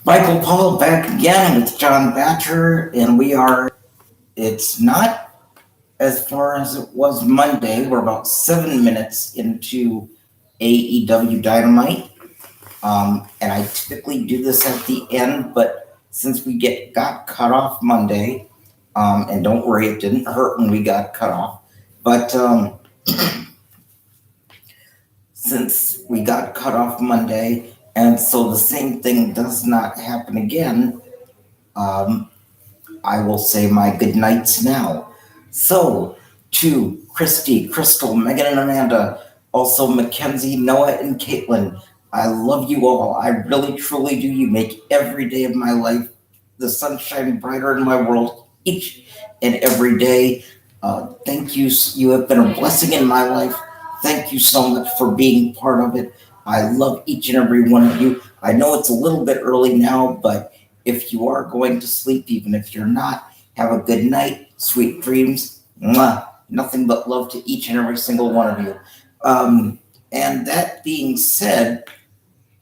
Michael Paul back again with John Batcher, and it's not as far as it was Monday. We're about 7 minutes into AEW Dynamite. And I typically do this at the end, but since we got cut off Monday, and don't worry, it didn't hurt when we got cut off, but since we got cut off Monday, and so the same thing does not happen again, I will say my good nights now. So, to Christy, Crystal, Megan, and Amanda, also Mackenzie, Noah, and Caitlin, I love you all. I really, truly do. You make every day of my life the sunshine brighter in my world each and every day. Thank you. You have been a blessing in my life. Thank you so much for being part of it. I love each and every one of you. I know it's a little bit early now, but if you are going to sleep, even if you're not, have a good night, sweet dreams. Mwah. Nothing but love to each and every single one of you. And that being said,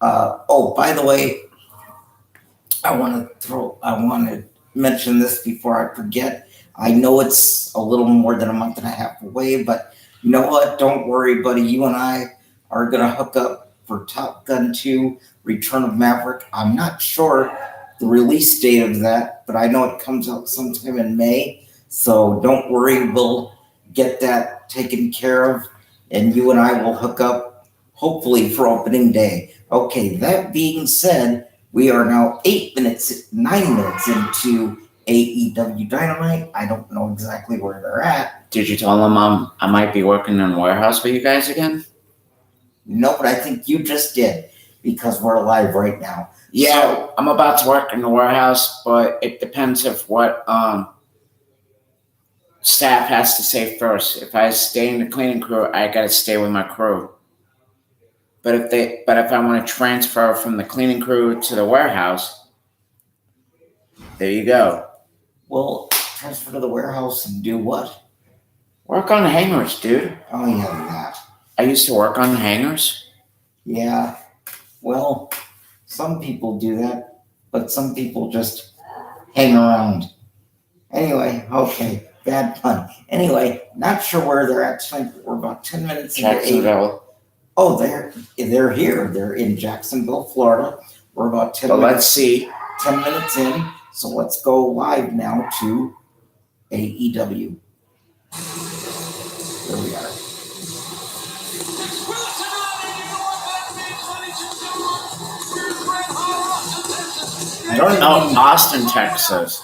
by the way, I want to mention this before I forget. I know it's a little more than a month and a half away, but Noah, don't worry, buddy. You and I are going to hook up for Top Gun 2 Return of Maverick. I'm not sure the release date of that, but I know it comes out sometime in May. So don't worry, we'll get that taken care of, and you and I will hook up hopefully for opening day. Okay, that being said, we are now 9 minutes into AEW Dynamite. I don't know exactly where they're at. Did you tell them I might be working in a warehouse with you guys again? No, but I think you just did, because we're live right now. Yeah, so, I'm about to work in the warehouse, but it depends of what staff has to say first. If I stay in the cleaning crew, I gotta stay with my crew. But if I want to transfer from the cleaning crew to the warehouse, there you go. Well, transfer to the warehouse and do what? Work on hangers, dude. Oh yeah, that. I used to work on hangers. Yeah. Well, some people do that, but some people just hang around. Anyway, okay, bad pun. Anyway, not sure where they're at tonight, but we're about 10 minutes into Jacksonville. Oh, they're here. They're in Jacksonville, Florida. We're about 10 minutes. Let's see. 10 minutes in. So let's go live now to AEW. There we are. They're in Austin, Texas.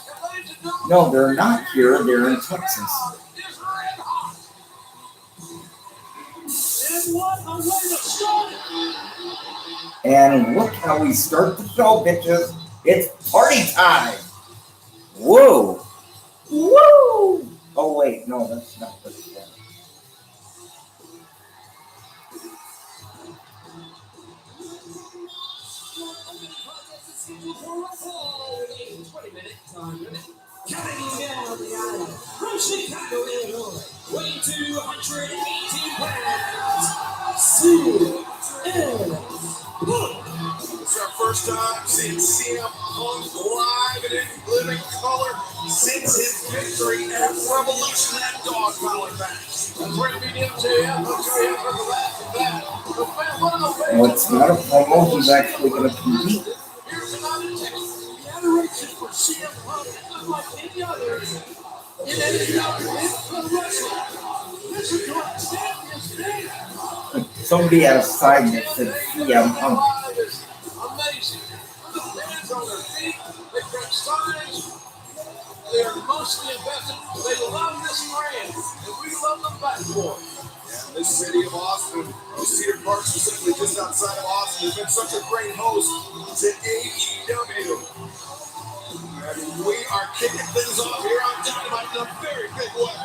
No, they're not here. They're in Texas. And look how we start the show, bitches. It's party time. Whoa. Woo! Oh, wait. No, that's not what it is. Counting down the aisle from Chicago, Illinois, weighing 218 pounds, CM Punk. It's our first time seeing CM Punk live and in living color since his victory at Revolution at Dog Collar match. Great meeting to him. Well, it's not a promo. He's actually going to compete. Here's another text. The adoration for CM Punk is unlike any other in any other wrestling. Listen to our champion's name. Somebody had a sign that said CM Punk. Amazing. The fans on their feet, they print signs. They are mostly invested. They love this brand, and we love them back for it. Yeah, this city of Austin, Cedar Park specifically just outside of Austin, has been such a great host to AEW. And we are kicking things off here on Dynamite in a very big way.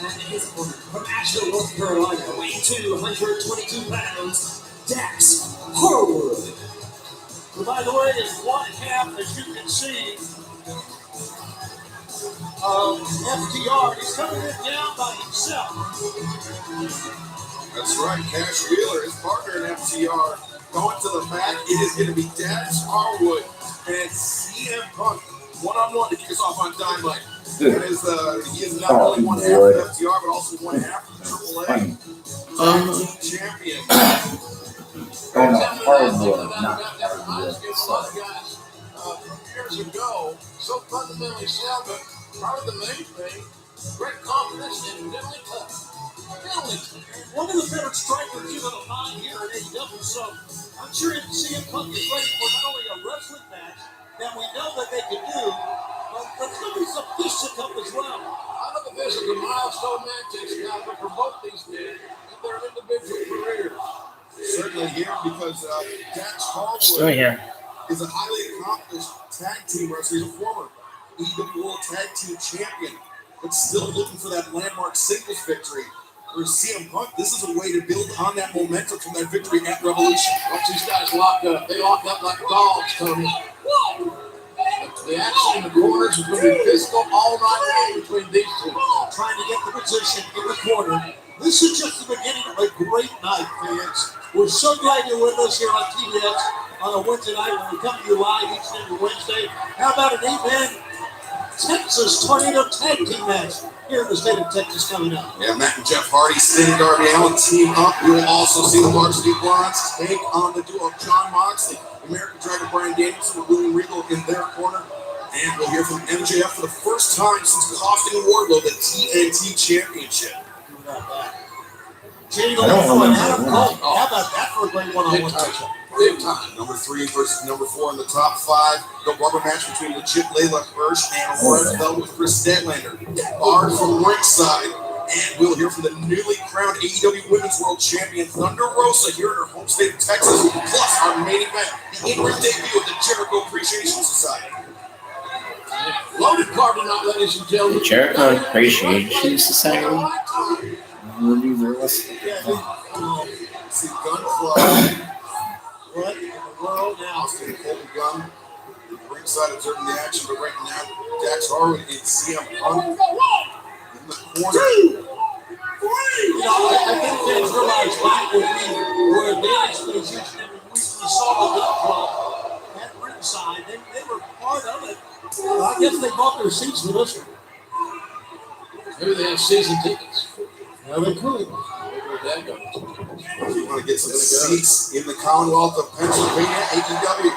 And his opponent from Asheville, North Carolina, weighing 222 pounds, Dax Harwood. Who, by the way, is one half, as you can see, FTR is coming in down by himself. That's right, Cash Wheeler, his partner in FTR, going to the back. It is going to be Dax Harwood and CM Punk one-on-one to kick us off on Dynamite. That is, he is not only one half of FTR, but also one half of AAA. Champion. Oh no, Hardwood, not Hardwood. Sorry. From years ago, so fundamentally sound, but part of the main thing, great confidence and mentally tough. One of the better strikers you're going to find here at AEW, so I'm sure CM Punk is ready for not only a wrestling match that we know that they can do, but there's going to be some fisticuffs as well. I look at this as a milestone match now to promote these men in their individual careers. Certainly here because Dax Still Harwood here. is a highly accomplished tag team wrestler. He's a former EW World Tag Team Champion, but still looking for that landmark singles victory. For CM Punk, this is a way to build on that momentum from that victory at Revolution. Once these guys lock up, they lock up like dogs, Tony. The action in the corners is going to be physical all night long between these two. Trying to get the position in the corner. This is just the beginning of a great night, fans. We're so glad you're with us here on TBS on a Wednesday night when we come to you live each and every Wednesday. How about an 8-man Texas Tornado Tag Team match here in the state of Texas coming up? Yeah, Matt and Jeff Hardy, Sting and Darby Allin team up. We will also see the Varsity Blondes take on the duo of John Moxley, American Dragon Bryan Danielson, and William Regal in their corner. And we'll hear from MJF for the first time since costing Wardlow the TNT Championship. Jamie Lethal and Adam Cole. How about that for a great one-on-one matchup? Big time. Number 3 versus number 4 in the top 5. The rubber match between legit Layla Hirsch and Red Velvet with Chris Statlander. Bard from ringside. And we'll hear from the newly crowned AEW Women's World Champion Thunder Rosa here in her home state of Texas. Plus our main event, the in-ring debut of the Jericho Appreciation Society. Loaded card tonight, ladies and gentlemen. The Jericho Appreciation Society. See Gunfly. What in the world now? Austin Colton Gunn. Ringside observing the action, but right now, Dax Harwood and CM Punk in the corner. You know, I think fans realize back when we were advanced position and we saw the Gun Club at ringside, they were part of it. I guess they bought their seats for this one. Maybe they have season tickets. Well, they could. You want to get some seats in the Commonwealth of Pennsylvania, AEW.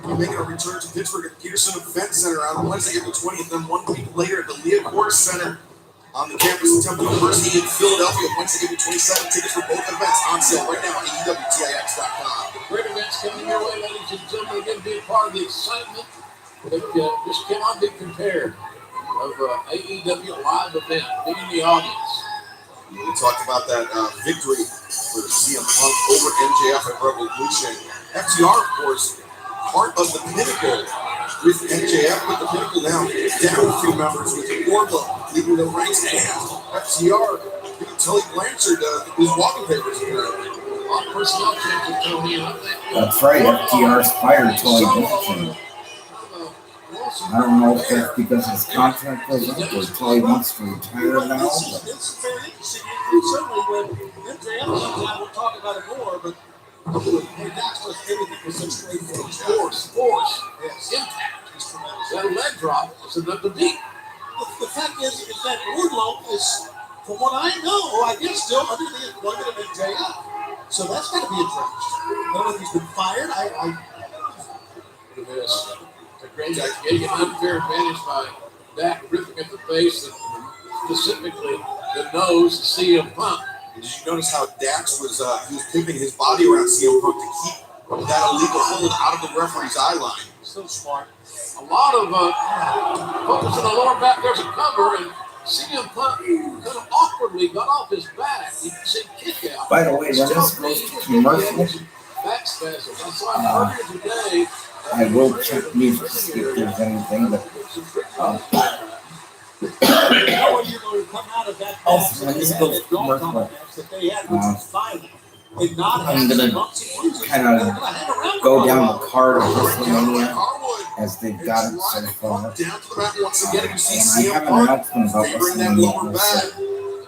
We're making a return to Pittsburgh at Peterson Event Center on Wednesday, April 20th, then 1 week later at the Leah Cordes Center on the campus of Temple University in Philadelphia, Wednesday, April 27th. Tickets for both events on sale right now at AEWTIX.com. Great events coming your way, ladies and gentlemen. Again, be a part of the excitement that just cannot be compared of AEW live event, being the audience. We talked about that victory for CM Punk over MJF at Revolution. FTR, of course, part of the Pinnacle with MJF, but the Pinnacle now down a few members with Wardlow leading the ranks, and FTR giving Tully Blanchard his walking papers apparently. On personnel changes, Tony. That's right, FTR's fired Tully Blanchard. I don't know if that's because his contract was up or Tully wants to retire now. But It's very interesting. And certainly when MJF comes out, we'll talk about it more, but that's what everything was such great force. Yes. Impact is tremendous. That leg drop is another beat. The fact is that Wardlow is, from what I know, I guess still under the employment of MJF. So that's got to be addressed. I don't know if he's been fired. It is. Great guy getting an unfair advantage by Dak ripping at the face and specifically the nose to CM Punk. Did you notice how Dax was he was pivoting his body around CM Punk to keep that illegal hold out of the referee's eye line? So smart. A lot of focus on the lower back. There's a cover, and CM Punk kind of awkwardly got off his back. You can see kick out. by the way, when this goes to commercial, Back spasm. I saw him earlier today. I will check music to see if there's anything. But How are you going to come out of that? also, when this goes to commercial, That they had, which was violent. and not I'm have gonna some bumps and bruises. kinda They're gonna hang around go for a down while. the card of Counter by WrestleMania Harwood. as they've And got it so driving far. Punk down to the mat once again. You see And I CM have an Punk announcement about favoring that WrestleMania lower also back.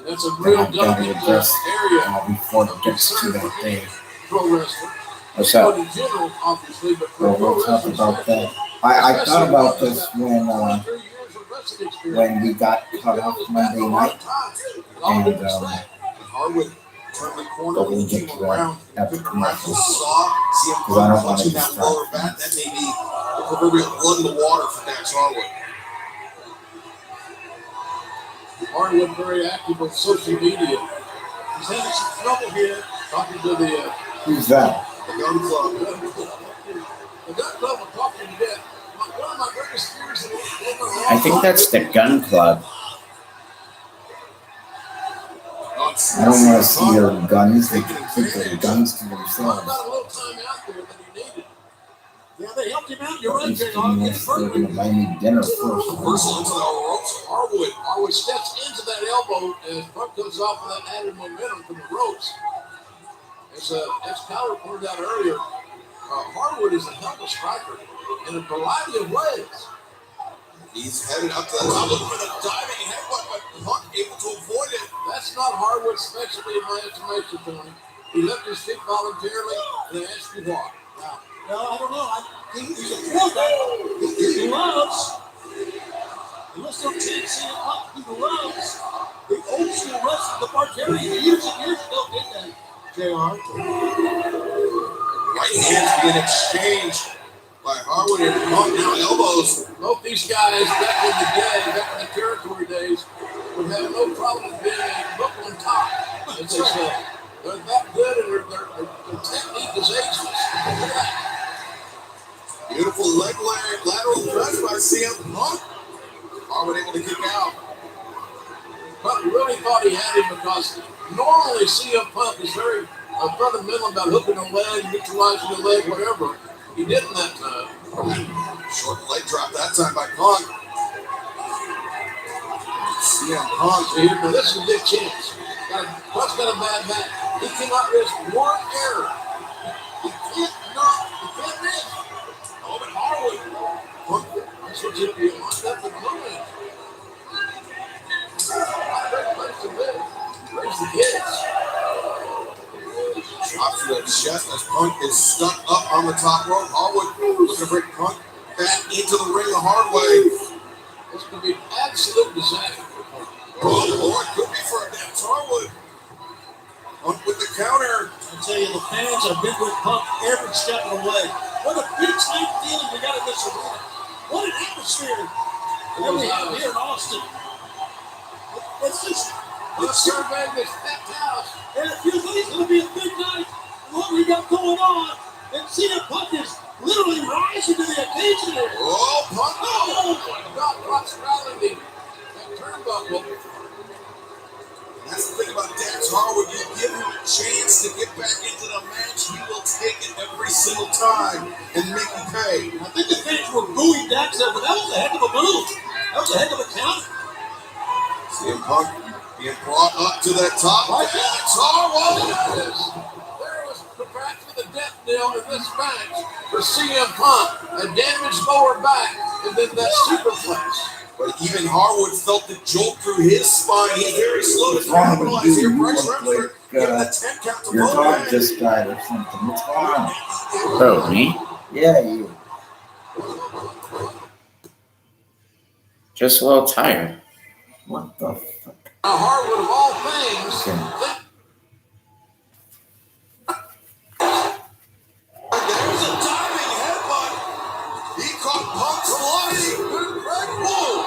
That's a that real I've got to delicate address area. before it gets to that day. Pro wrestling. What's But up? in general, obviously, but So for pro we'll talk wrestling, about that. especially, I thought about this when 23 years of wrestling experience. when we got He's cut been on off his back Monday a long night, time. With all due and respect. Harwood turned the corner but when we'll he get came to around. that at the Couldn't grasp the commercials. saw. CM Because I Punk don't want to clutching that distract lower back. things. That may be the proverbial blood in the water for Dax Harwood. Harwood very active on social media. He's having some trouble here. Talking to the Who's that? The Gun Club. The Gun Club will talk to you to death. One of my greatest fears in the I think that's the Gun Club. I don't want to see their guns. They can keep their guns to Well, themselves. got a little time out there that he needed. Yeah, they helped him out. You're At right, least Jay. to me, if they're going to buy me dinner first. Reversal into the ropes. Harwood. Harwood steps into that elbow as Punk comes off with that added momentum from the ropes. As Excalibur pointed out earlier, Harwood is a hell of a striker in a variety of ways. He's headed up to the top. Looking for the diving headbutt, but Punk able to avoid it. That's not Harwood's specialty in my estimation, Tony. He left his feet voluntarily, and I asked you why. Well, I don't know. He's a quarterback. He loves. Unless some chance see him up, he loves the old school wrestling, the Barbarian years and years ago, didn't they, JR? Right hands being exchanged by Harwood and Punk. Now elbows. Both these guys back in the day, back in the territory days, would have no problem being a Brooklyn top, as they say. They're that good, and their technique is ageless. Beautiful leg lateral press by CM Punk. Harwood able to kick out. Punk really thought he had him because normally CM Punk is very fundamental about hooking a leg, neutralizing the leg, whatever. He didn't that time. Short leg drop that time by Punk. CM Punk. So here, this is a big chance. Punk's got a bad back. He cannot risk one error. He can't miss. Oh, but Harwood. Punk, that's what you'd be lined up in the moment. Great place to live. Raise the kids. Drop to the chest as Punk is stuck up on the top rope. Harwood looking to bring Punk back into the ring the hard way. This could be an absolute disaster for Punk. Oh, Lord, could be for Dax Harwood. Punk with the counter. I tell you, the fans have been with Punk every step of the way. What a big time feeling we got in this arena. What an atmosphere that we have here in Austin. It's just, Let's survey this packed house. and it feels like it's going to be a big night. What we got going on, and CM Punk is literally rising to the occasion here. Oh, Punk. Oh, my God, Punk's rallying that turnbuckle. That's the thing about Dax Harwood. You give him a chance to get back into the match, he will take it every single time and make you pay. I think the fans were booing Dax there, but that was a heck of a move. That was a heck of a counter. CM Punk being brought up to that top. Dax Harwood. There was perhaps the death knell in this match for CM Punk. A damaged lower back, and then that superplex. But even Harwood felt the jolt through his spine. He's very slow to What's wrong with capitalize here. you? You Bryce look Remsburg like, giving a 10 count to your both dog men. just died or something. What's going on? Oh, me? Yeah, you. Just a little tired. What the fuck? Now, Harwood, of all things, Okay. There's a diving headbutt. He caught Punk flying. Incredible.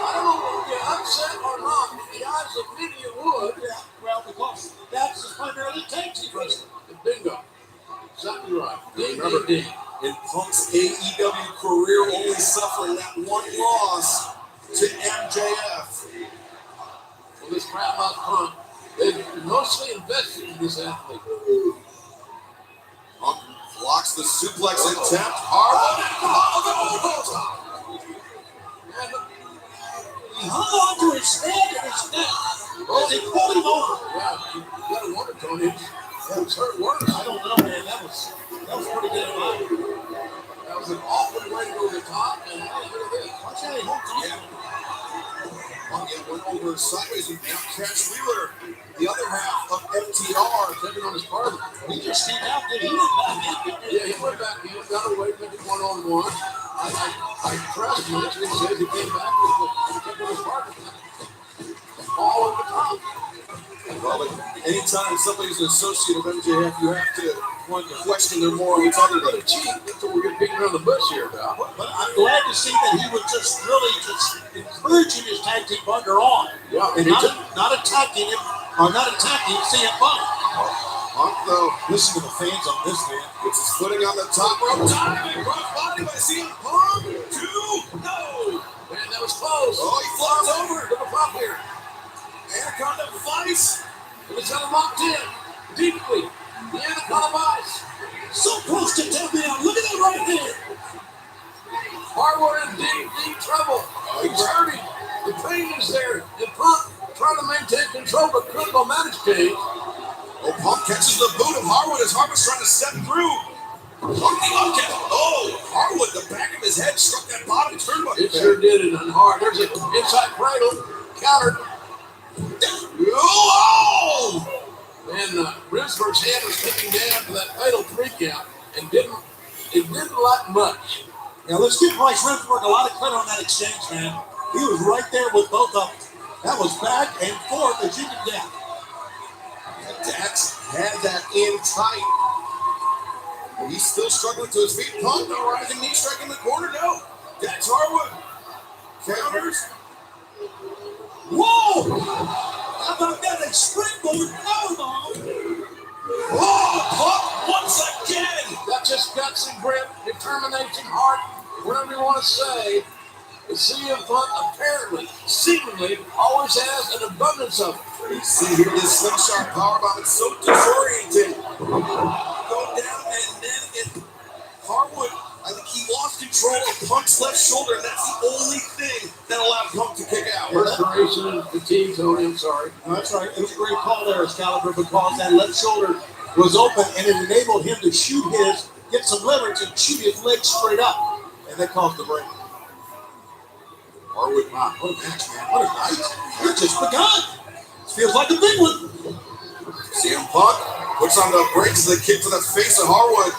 I don't know if you're upset or not. In the eyes of many, you would. Yeah, well, because Dax is primarily tag team wrestling. Bingo. Exactly right. Ding, Remember, ding, ding. in Punk's AEW career, only suffering that one loss to MJF. Well, this crowd loves Punk. They've mostly invested in this athlete. Punk blocks the suplex attempt. Harwood. And He hung on to his head and his neck as he pulled him over. yeah, you gotta wonder, Tony. It was hurt worse. I don't know, man. That was pretty good. That was an awful way to go to the top. And hey, look at this. Watch out, he holds on. Yeah. Pontiac went over sideways and now catch Wheeler. The other half of FTR Taking on his partner. He just came out there. He went back in. Yeah, he went back in, got away, made it 1-on-1. I trust him. He says he came back with taking his partner. All over the top. Well, but anytime somebody's an associate of MJF, you have to question their moral integrity. Really cheap. That's what we're getting beaten around the bush here, Doc. But I'm glad to see that he was just really just encouraging his tag team partner on. Yeah, And he not attacking him, or not attacking CM Punk. Punk, though, Listen to the fans on this, man. gets his footing on the top rope. Diving cross body by CM Punk. 2, no. Man, that was close. Oh, he flops over. Look at pop here. Anaconda Vice. It was kind of locked in deeply. The Anaconda Vice. So close to tap out. Look at that right there. Harwood in deep trouble. He's hurting. The pain is there. And Punk trying to maintain control, but couldn't go manage Cage. Oh, Punk catches the boot of Harwood as Harwood's trying to step through. Harwood, the back of his head struck that bottom turnbuckle. It sure did it on hard. There's an inside cradle. Countered. Oh! And Rinsberg's hand was taken down to that fatal 3 count and it didn't like much. Now let's give Bryce Remsburg a lot of credit on that exchange, man. He was right there with both of them. That was back and forth as you can get. Dax had that in tight. And he's still struggling to his feet. Punk, no rising knee strike in the corner. No. Dax Harwood counters. Whoa! How about that? A springboard powerbomb. Oh, Punk once again. That's just guts and grit, determination, heart, whatever you want to say. The CM Punk apparently, seemingly, always has an abundance of it. You see here this slingshot powerbomb. It's so disorienting. Go down and then Harwood, I think he lost control of Punk's left shoulder, and that's the only thing that allowed Punk to kick out. Perspiration and fatigue, Tony, I'm sorry. That's right. It was a great call there, Excalibur, because that left shoulder was open and it enabled him to shoot get some leverage and shoot his leg straight up. And that caused the break. Harwood, Wow, what a match, man. What a night. It's just begun. This feels like a big one. CM Punk puts on the brakes of the kick to the face of Harwood.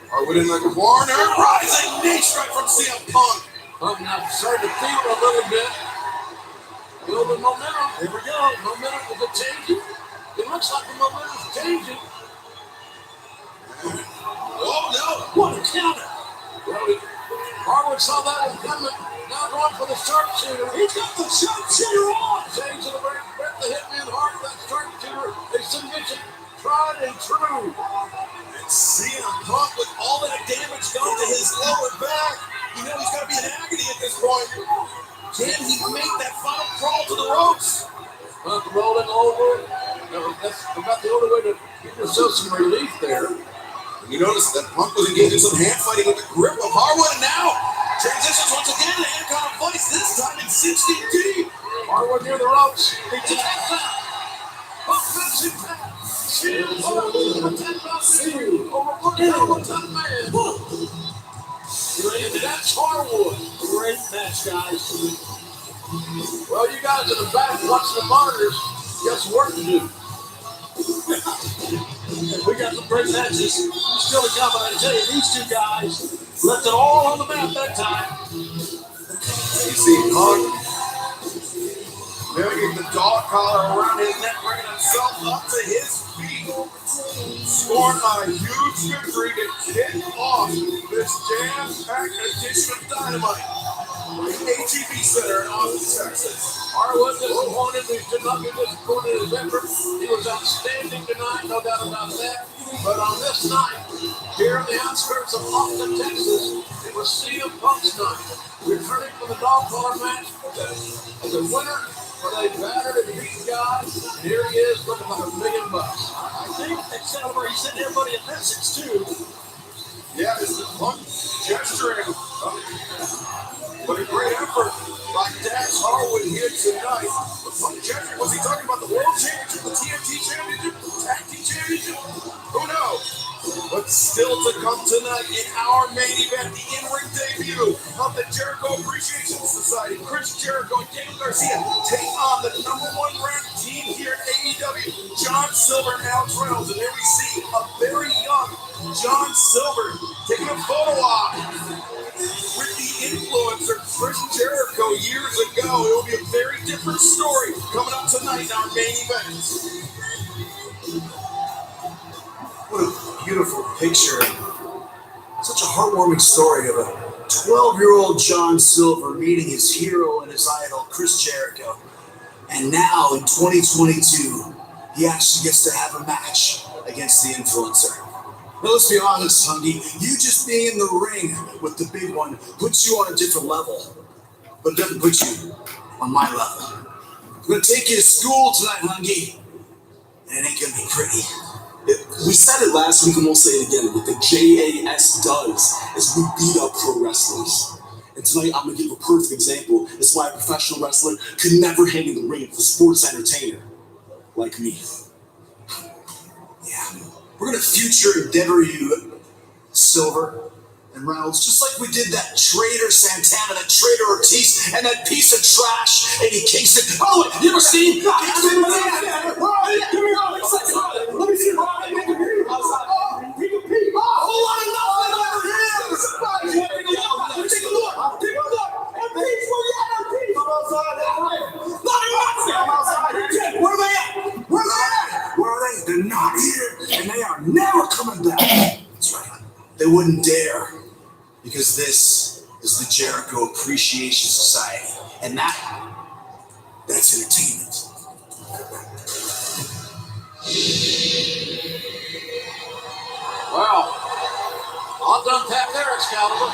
Harwood in the corner, rising knee strike from CM Punk. Punk now starting to feel it a little bit. Building momentum. Here we go. Momentum, is it changing? It looks like the momentum's changing. Oh no! What a counter. Well, Harwood saw that one coming. Now going for the sharpshooter. He's got the sharpshooter on. Change to the break. Brett the Hitman Hart, that sharpshooter. A submission. Tried and true. And CM Punk with all that damage done to his lower back. You know he's got to be in agony at this point. Can he make that final crawl to the ropes? Punk rolling over. That's about the only way to give yourself some relief there. You notice that Punk was engaged in some hand fighting with the grip of Harwood, and now transitions once again to Anaconda Vice, this time in 60 deep. Harwood near the ropes. He took that back. Punk cuts him back. Shields over the 10-pound over the top man. And that's Harwood. Great match, guys. Well, you guys in the back watching the monitors, you got some work to do. We got some great matches. Still a compliment. I tell you, these two guys left it all on the map that time. You see Punk getting the dog collar around his neck, bringing himself up to his feet. Scoring on a huge victory to kick off this jam-packed edition of Dynamite. HEB Center in Austin, Texas. Harwood disappointed. He should not be disappointed in his effort. He was outstanding tonight, no doubt about that. But on this night, here in the outskirts of Austin, Texas, it was CM Punk's night. Returning from the dog collar match as a winner for a battered and beaten guy. And here he is looking like $1 million. I think Excalibur, he sent everybody a message too. Yeah, this is Punk gesturing. What a great effort by Dax Harwood here tonight. But Punk gesturing, was he talking about the World Championship, the TNT Championship, the Tag Team Championship? championship? Who knows? But still to come tonight in our main event, the in-ring debut of the Jericho Appreciation Society. Chris Jericho and Daniel Garcia take on the #1 ranked team here at AEW, John Silver and Alex Reynolds. And there we see a very young John Silver taking a photo op with the influencer Chris Jericho years ago. It will be a very different story coming up tonight in our main event. What a beautiful picture. Such a heartwarming story of a 12-year-old John Silver meeting his hero and his idol, Chris Jericho. And now in 2022, he actually gets to have a match against the influencer. Now let's be honest, Hungy, you just being in the ring with the big one puts you on a different level, but it doesn't put you on my level. I'm gonna take you to school tonight, Hungy, and it ain't gonna be pretty. We said it last week and we'll say it again. What the JAS does is we beat up pro wrestlers. And tonight I'm going to give a perfect example. That's why a professional wrestler could never hang in the ring with a sports entertainer like me. Yeah, we're gonna future endeavor you, Silver and Reynolds, just like we did that traitor Santana, that traitor Ortiz, and that piece of trash Eddie Kingston. Oh, you ever seen? Let me see. Where are they? They're not here, and they are never coming back. That's right. They wouldn't dare, because this is the Jericho Appreciation Society, and that's entertainment. Well, all done tap there, Excalibur.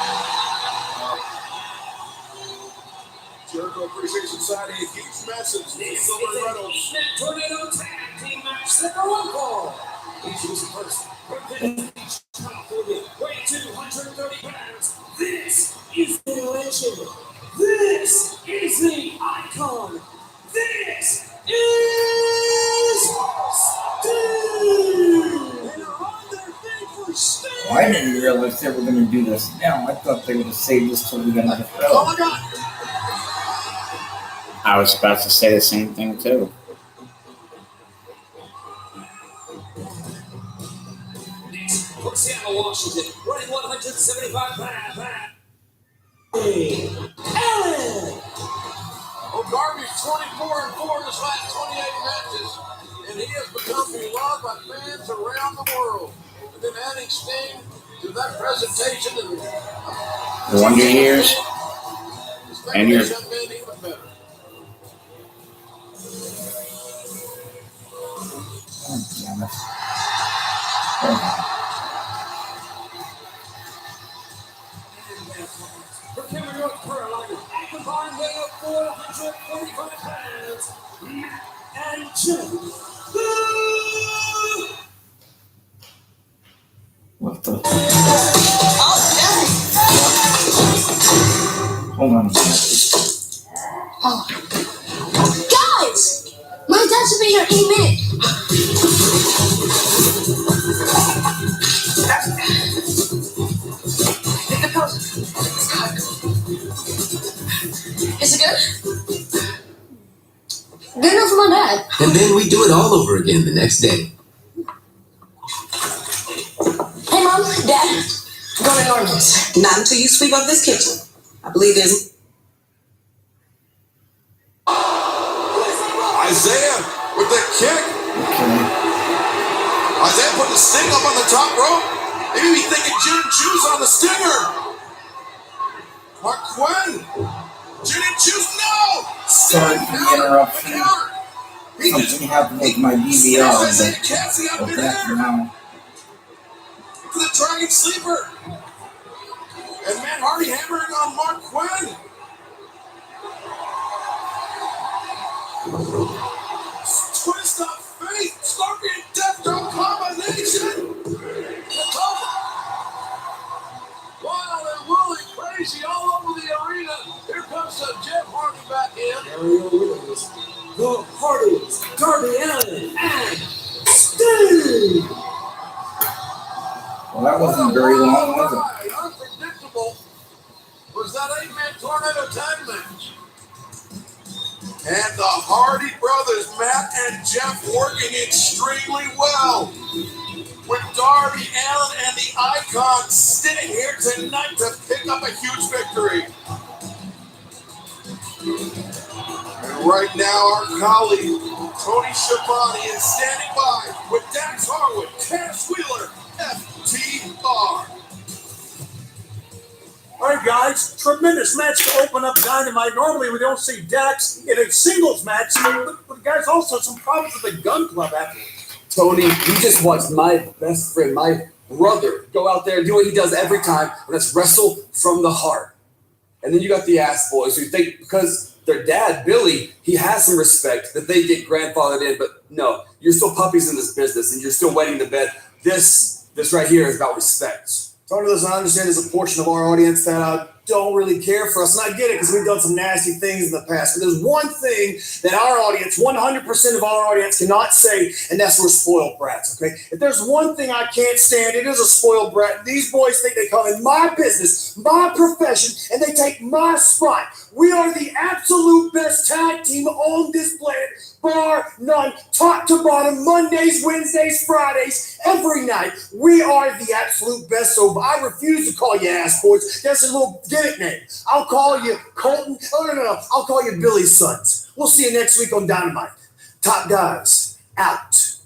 Jericho Appreciation Society, a huge message. Silver and Reynolds. Tornado Tag Team Match #1 call. Each person representing California, weighing 230 pounds. This is the legend. This is the icon. This is Sting. And on their feet for Sting. Well, I didn't realize they were going to do this now. I thought they would have saved this till we got another Oh show. my God! I was about to say the same thing too. From Seattle, Washington, weighing 175 pounds. Allen! Well, Darby's 24-4 in his last 28 matches, and he has become beloved by fans around the world. And then adding Sting to that presentation and The Wonder Years. And your- been even better. Oh, damn it. Oh, From Cameron, North Carolina, a combined weight of 445 pounds, Matt and Jim. what the? Hold on a second. Guys! My dad should be here any minute. Is it good? Good enough for my dad. And then we do it all over again the next day. Hey, Mom, Dad, I'm going to Norman's. Not until you sweep up this kitchen. I believe there's Isaiah with the kick. Okay. Isaiah put the Sting up on the top rope. Maybe he's thinking Gin and Juice on the Stinger. Mark Quinn. Gin and Juice, no! Sorry for the interruption. Something happened with my DVR, Isaiah Cassie up but in that there now. for the Dragon Sleeper. And Matt Hardy hammering on Mark Quinn. Twist of fate, Scorpion Death Drop combination. Wild and woolly, crazy all over the arena. Here comes Jeff Hardy back in. The Hardys, Darby Allin, and Sting! Hey! Well, that wasn't very long, was it? Alright, unpredictable was that 8-man tornado tag match. And the Hardy brothers, Matt and Jeff, working extremely well. With Darby Allin and the Icons sitting here tonight to pick up a huge victory. And right now, our colleague, Tony Schiavone, is standing by with Dax Harwood, Cass Wheeler, FTR. All right, guys, tremendous match to open up Dynamite. Normally, we don't see Dax in a singles match, but guys, also some problems with the Gun Club afterwards. Tony, you just watched my best friend, my brother, go out there and do what he does every time, and that's wrestle from the heart. And then you got the ass boys who think because their dad, Billy, he has some respect that they get grandfathered in, but no, you're still puppies in this business, and you're still wetting the bed. This right here is about respect. Tony, listen, I understand there's a portion of our audience that don't really care for us, and I get it because we've done some nasty things in the past. But there's one thing that our audience, 100% of our audience, cannot say, and that's we're spoiled brats. Okay, if there's one thing I can't stand, it is a spoiled brat. These boys think they come in my business, my profession, and they take my spot. We are the absolute best tag team on this planet, bar none, top to bottom, Mondays, Wednesdays, Fridays, every night. We are the absolute best, so I refuse to call you ass boys. That's a little gimmick name. I'll call you Colton. Oh, no. I'll call you Billy's Sons. We'll see you next week on Dynamite. Top guys, out.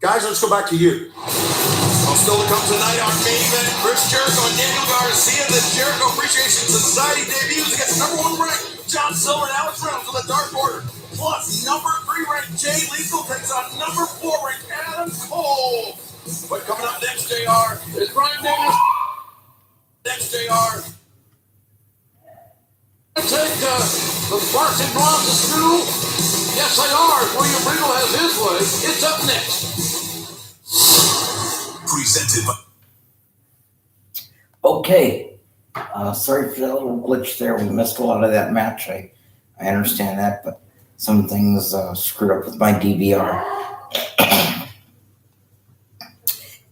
Guys, let's go back to you. Well, still to come tonight, our main event, Chris Jericho and Daniel Garcia, the Jericho Appreciation Society debuts against #1 ranked John Silver and Alex Reynolds for the Dark Order. Plus, #3 ranked Jay Lethal takes on #4 ranked Adam Cole. But coming up next, JR, is Brian Daniels. Next, JR. Take the Sparks and Bronze to school. Yes, they are. William Regal has his way. It's up next. Presented by. Okay. Sorry for that little glitch there. We missed a lot of that match. I understand that, but some things screwed up with my DVR.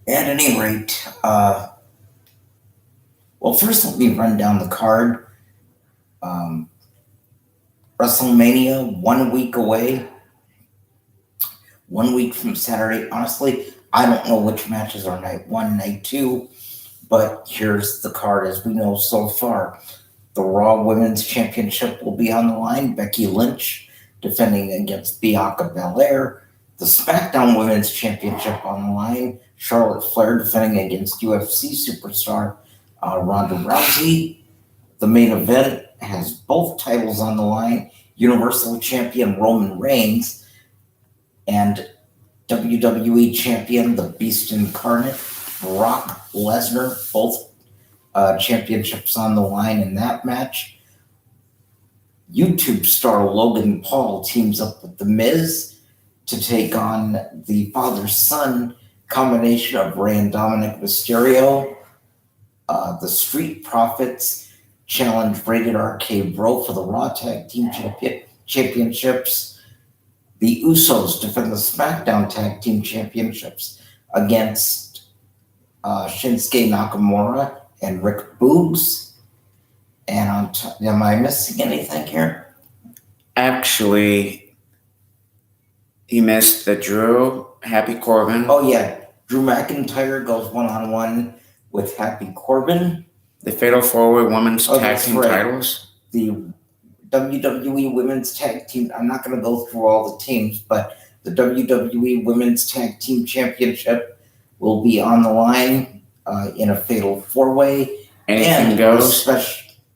At any rate, well, first let me run down the card. WrestleMania, 1 week away. 1 week from Saturday. Honestly, I don't know which matches are night 1, night 2, but here's the card as we know so far. The Raw Women's Championship will be on the line. Becky Lynch defending against Bianca Belair. The SmackDown Women's Championship on the line. Charlotte Flair defending against UFC superstar Ronda Rousey. The main event has both titles on the line. Universal Champion Roman Reigns and WWE Champion, the Beast Incarnate, Brock Lesnar, both championships on the line in that match. YouTube star Logan Paul teams up with The Miz to take on the father-son combination of Rey and Dominic Mysterio. The Street Profits challenge Rated RK Bro for the Raw Tag Team Championships. The Usos defend the SmackDown Tag Team Championships against Shinsuke Nakamura and Rick Boogs. And am I missing anything here? Actually, he missed the Drew Happy Corbin. Oh, yeah. Drew McIntyre goes one-on-one with Happy Corbin. The Fatal 4-Way Women's Tag that's Team right. titles. The WWE Women's Tag Team, I'm not going to go through all the teams, but the WWE Women's Tag Team Championship will be on the line in a Fatal 4-Way. Anything goes.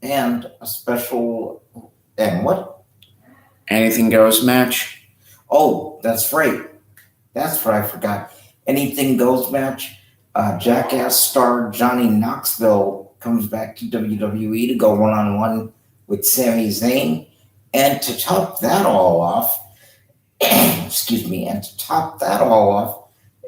And what? Anything goes match. Oh, that's right. That's what I forgot. Anything goes match. Jackass star Johnny Knoxville comes back to WWE to go one-on-one with Sami Zayn. And to top that all off,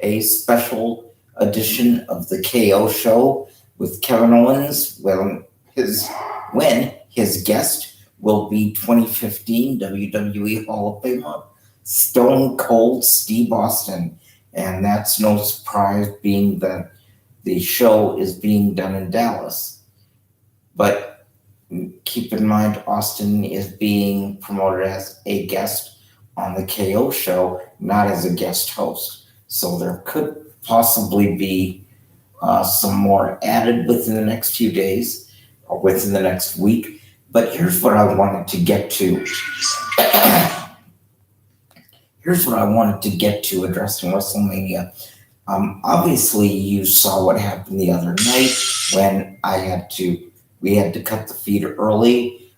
a special edition of the KO show with Kevin Owens when his guest will be 2015 WWE Hall of Famer Stone Cold Steve Austin. And that's no surprise, being that the show is being done in Dallas. But keep in mind, Austin is being promoted as a guest on the KO show, not as a guest host. So there could possibly be some more added within the next few days or within the next week. But here's what I wanted to get to. Here's what I wanted to get to addressing WrestleMania. Obviously, you saw what happened the other night when we had to cut the feed early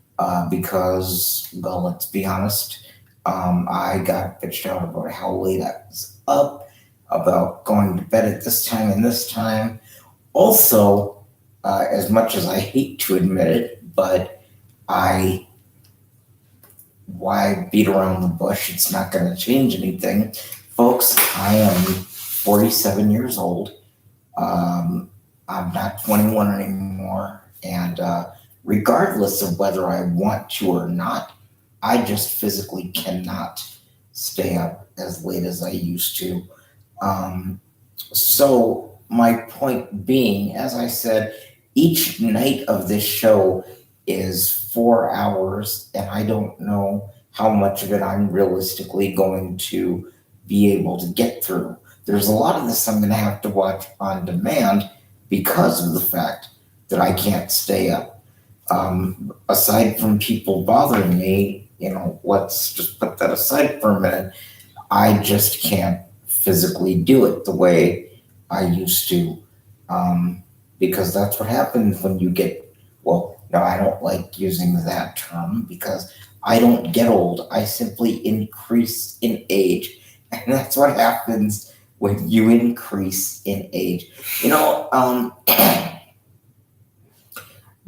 because, well, let's be honest, I got bitched out about how late I was up, about going to bed at this time and this time. Also, as much as I hate to admit it, but why beat around the bush? It's not going to change anything. Folks, I am 47 years old. I'm not 21 anymore. And regardless of whether I want to or not, I just physically cannot stay up as late as I used to. So my point being, as I said, each night of this show is 4 hours, and I don't know how much of it I'm realistically going to be able to get through. There's a lot of this I'm going to have to watch on demand because of the fact that I can't stay up. Aside from people bothering me, let's just put that aside for a minute. I just can't physically do it the way I used to, because that's what happens when you get, well, no, I don't like using that term because I don't get old. I simply increase in age. And that's what happens when you increase in age.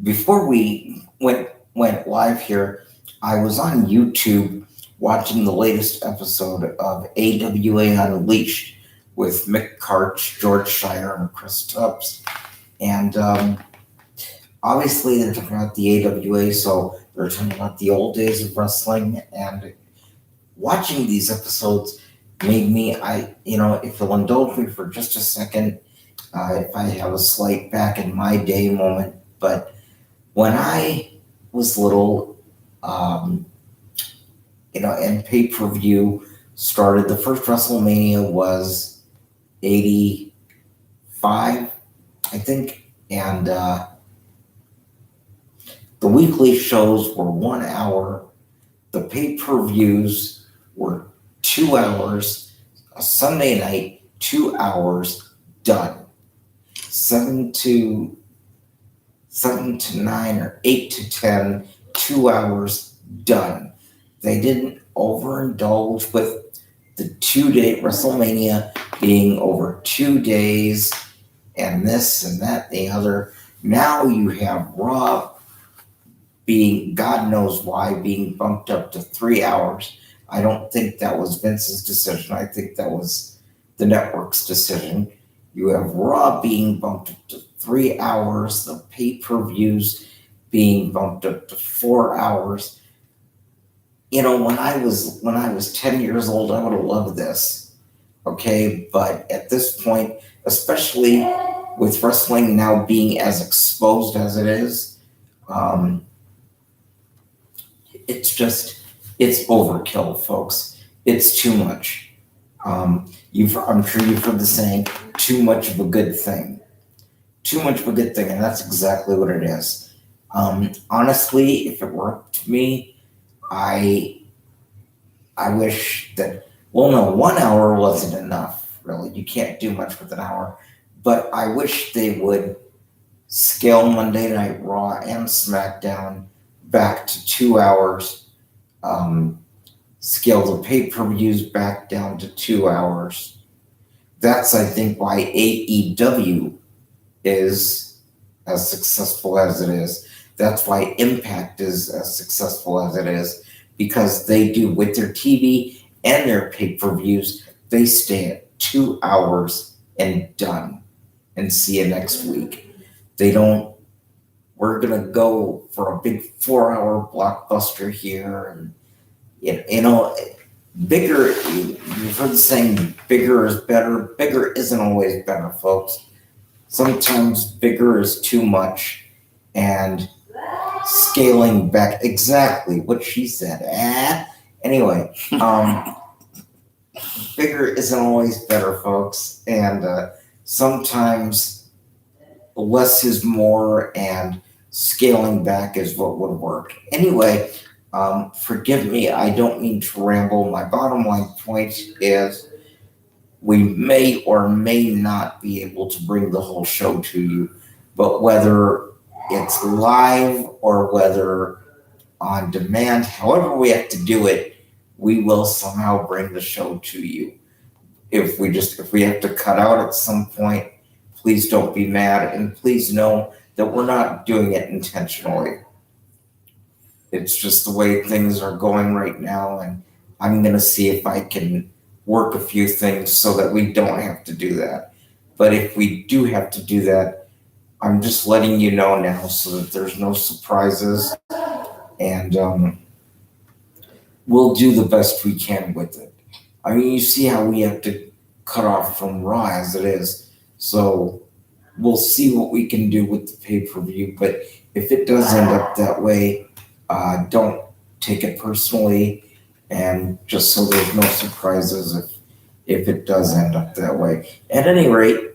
Before we went live here, I was on YouTube watching the latest episode of AWA Unleashed with Mick Karch, George Shire, and Chris Tubbs. And obviously they're talking about the AWA, so they're talking about the old days of wrestling. And watching these episodes made me, if you'll indulge me for just a second, if I have a slight back in my day moment, but when I was little, and pay-per-view started, the first WrestleMania was 85, I think, and the weekly shows were 1 hour, the pay-per-views were 2 hours, a Sunday night, 2 hours, done. 7 to 9 or 8 to 10, 2 hours, done. They didn't overindulge with the 2-day WrestleMania being over 2 days and this and that and the other. Now you have Raw being, God knows why, being bumped up to 3 hours. I don't think that was Vince's decision. I think that was the network's decision. You have Raw being bumped up to 3 hours, the pay-per-views being bumped up to 4 hours. When I was 10 years old, I would have loved this. Okay, but at this point, especially with wrestling now being as exposed as it is, it's overkill, folks. It's too much. I'm sure you've heard the saying, too much of a good thing. Too much of a good thing, and that's exactly what it is. Honestly, if it were up to me, I wish that, 1 hour wasn't enough, really. You can't do much with an hour. But I wish they would scale Monday Night Raw and SmackDown back to 2 hours, scale the pay-per-views back down to 2 hours. That's, I think, why AEW is as successful as it is. That's why Impact is as successful as it is, because they do, with their TV and their pay-per-views, they stay at 2 hours and done, and see you next week. They don't, we're going to go for a big 4-hour blockbuster here, and bigger, you've heard the saying, bigger is better. Bigger isn't always better, folks. Sometimes bigger is too much, and scaling back, exactly what she said. Anyway, bigger isn't always better, folks, and sometimes less is more, and scaling back is what would work. Anyway, forgive me, I don't mean to ramble. My bottom line point is we may or may not be able to bring the whole show to you, but whether it's live or whether on demand, however we have to do it, we will somehow bring the show to you. If we have to cut out at some point, please don't be mad, and please know that we're not doing it intentionally. It's just the way things are going right now, and I'm going to see if I can work a few things so that we don't have to do that. But if we do have to do that, I'm just letting you know now so that there's no surprises, and we'll do the best we can with it. I mean, you see how we have to cut off from Raw as it is, so we'll see what we can do with the pay-per-view. But if it does end up that way, don't take it personally, and just so there's no surprises if it does end up that way. At any rate,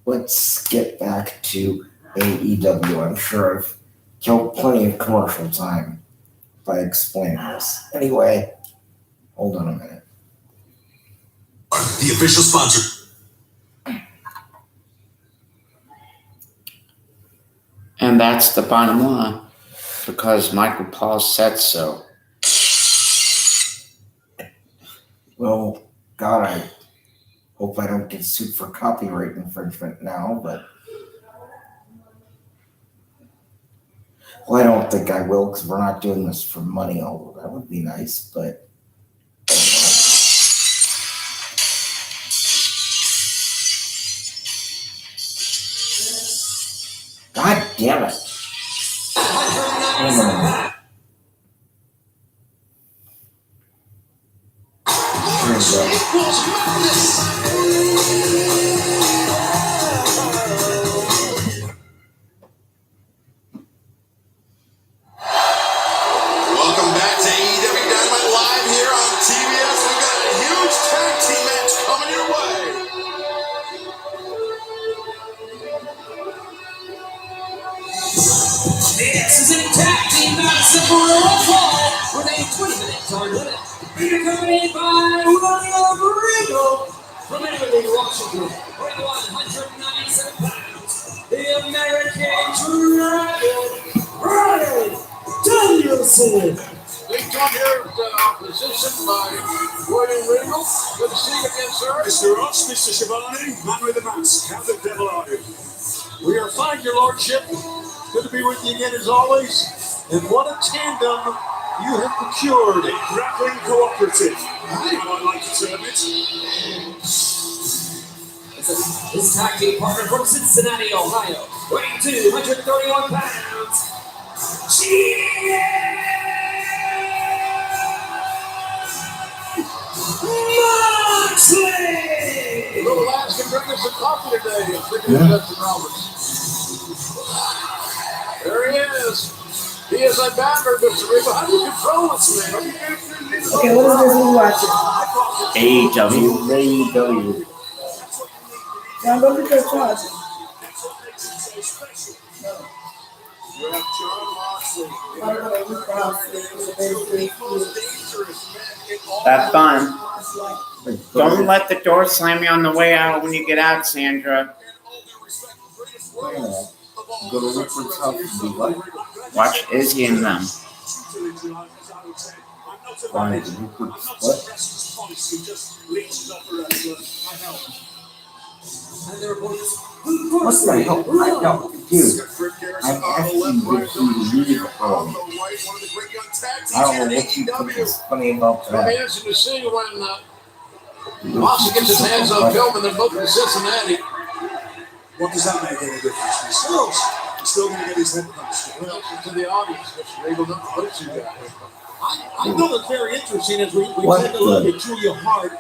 let's get back to AEW. I'm sure I've killed plenty of commercial time by explaining this. Anyway, hold on a minute. The official sponsor. And that's the bottom line, because Michael Paul said so. Well, God, I hope I don't get sued for copyright infringement now, but well, I don't think I will, because we're not doing this for money, although that would be nice, but God damn it. Wait a minute. Here we go. Welcome back to AEW Dynamite Live here on TBS. We got a huge tag team match coming your way. This is a tag team match for a fall with a 20-minute time limit. Being accompanied by William Regal from Everything, Washington, weighing 197 pounds. The American Dragon, Bryan Danielson. They come here positioned by William Regal. Good to see you again, sir. Mr. Ross, Mr. Schiavone, man with the mask. How the devil are you? We are fine, your lordship. Good to be with you again as always. And what a tandem you have procured. A grappling cooperative. How I like to term it. His tag team partner from Cincinnati, Ohio, weighing 231 pounds. Moxley! Little lads can bring us a coffee today. Justin Roberts. There he is. He is a batter, Mr. Regal. How do you control this thing? Okay, what is this we watching? AEW, there you go. You. Now go get your charger. You have John Moxley. That's fine. Don't let the door slam you on the way out when you get out, Sandra. Go to Liquid's house and do what? Watch Izzy and them. Fine, Liquid what? What's my help? I don't, dude. I'm asking if you leave early. I don't know what you think is funny about It'll be that. interesting to see when Moxley gets his hands on Pillman and both in Cincinnati. What does that make any difference? He's still going to get his head punched. Well, to the audience, Mr. Regal, don't put it to you guys. I know it's very interesting as we What take a look the- at Julia Hart.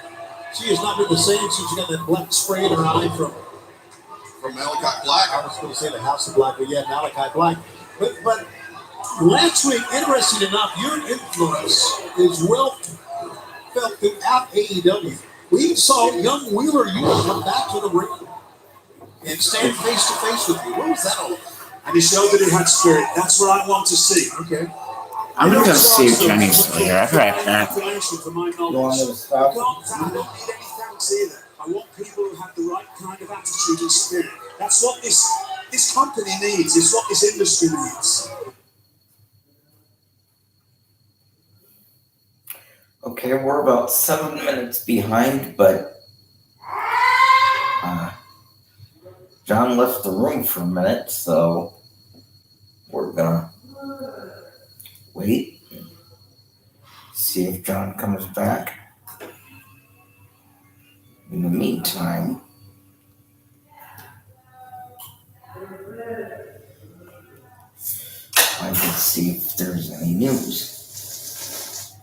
She has not been the same since she got that black spray in her eye from Malachi Black. I was going to say the House of Black, but yeah, Malachi Black. But last week, interesting enough, your influence is well felt throughout AEW. We even saw young Wheeler Yuta come back to the ring and stand face to face with you. What was that all about? And he showed that he had spirit. That's what I want to see. Okay. I'm gonna go see if Jenny's still here. I'll be right back. For my You want knowledge. me to stop? I don't need any thanks either. I want people who have the right kind of attitude and spirit. That's what this company needs. It's what this industry needs. Okay, we're about 7 minutes behind, but John left the room for a minute, so we're gonna wait, see if John comes back. In the meantime, I can see if there's any news.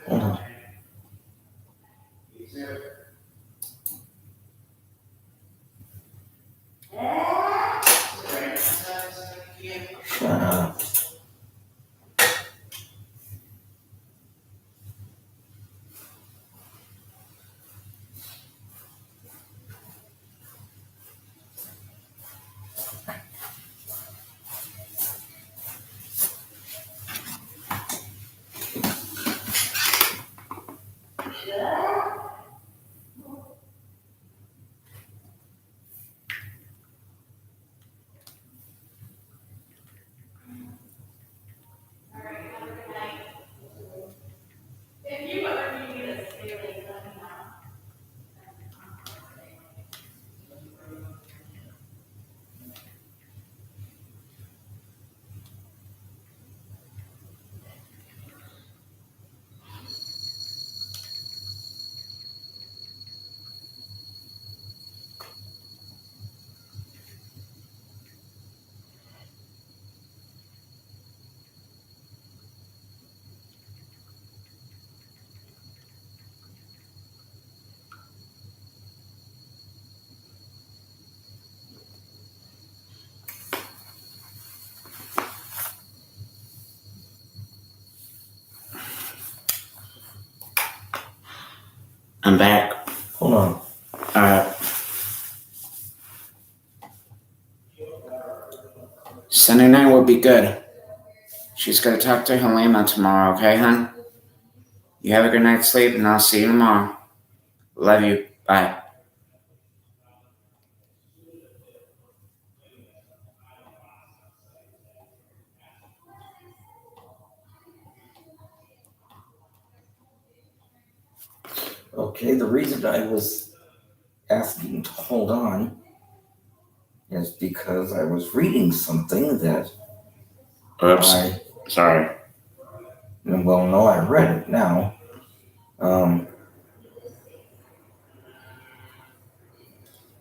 Hold on. Shut up. I'm back. Hold on. Sunday night will be good. She's gonna talk to Helena tomorrow, okay, hon? You have a good night's sleep, and I'll see you tomorrow. Love you. Bye. Okay, the reason I was asking to hold on is because I was reading something that Oops. Sorry. well, no, I read it now.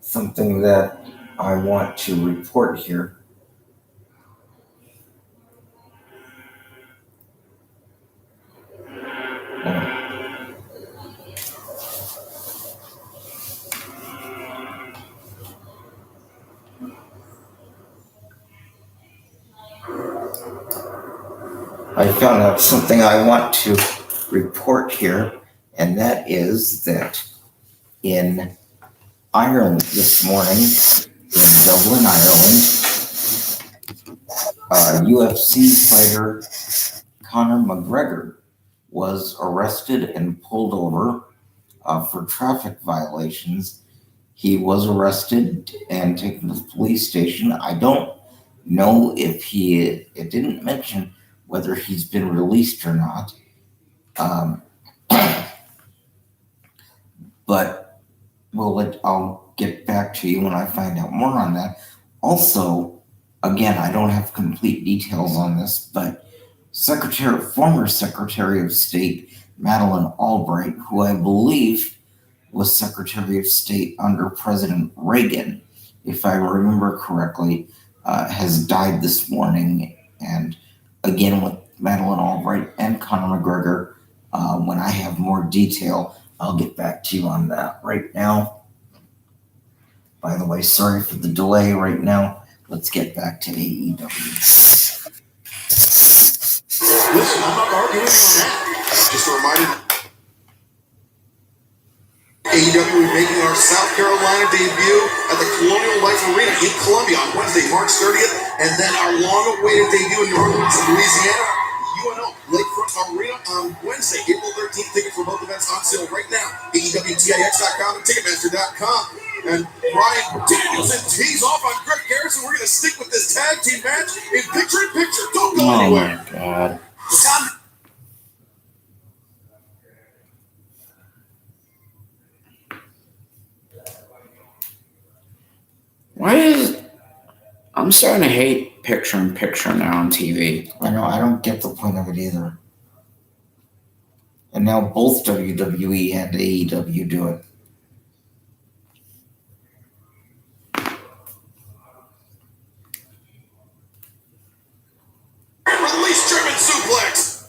Something that I want to report here. I found out something I want to report here, and that is that in Ireland this morning, in Dublin, Ireland, UFC fighter Conor McGregor was arrested and pulled over for traffic violations. He was arrested and taken to the police station. I don't know if it didn't mention whether he's been released or not. But I'll get back to you when I find out more on that. Also, again, I don't have complete details on this, but former Secretary of State Madeleine Albright, who I believe was Secretary of State under President Reagan, if I remember correctly, has died this morning. And again, with Madeleine Albright and Conor McGregor, when I have more detail, I'll get back to you on that. Right now, by the way, sorry for the delay right now. Let's get back to AEW. Listen, I'm not arguing on that. Just a reminder, AEW is making our South Carolina debut at the Colonial Life Arena in Columbia on Wednesday, March 30th, and then our long-awaited debut in New Orleans, Louisiana, UNO Lakefront Arena on Wednesday, April 13th. Tickets for both events on sale right now. AEWTIX.com and Ticketmaster.com. And Bryan Danielson tees off on Griff Garrison. We're going to stick with this tag team match in picture-in-picture. Don't go anywhere. Oh my God. I'm starting to hate picture-in-picture now on TV. I know, I don't get the point of it either. And now both WWE and AEW do it. Release German suplex.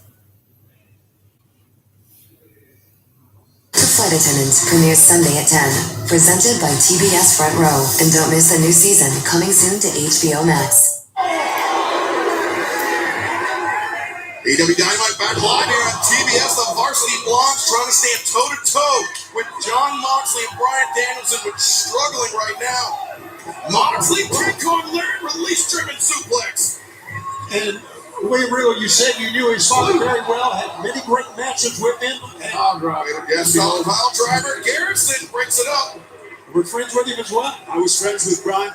Flight Attendants premieres Sunday at 10. Presented by TBS Front Row. And don't miss a new season coming soon to HBO Max. AEW Dynamite back live here on TBS. The Varsity Blondes trying to stand toe-to-toe with Jon Moxley and Bryan Danielson, which struggling right now. Moxley, King Larry, release German suplex. And William Regal, you said you knew his father very well, had many great matches with him. Yes, solid pile driver. Garrison breaks it up. We're friends with him as well. I was friends with Brian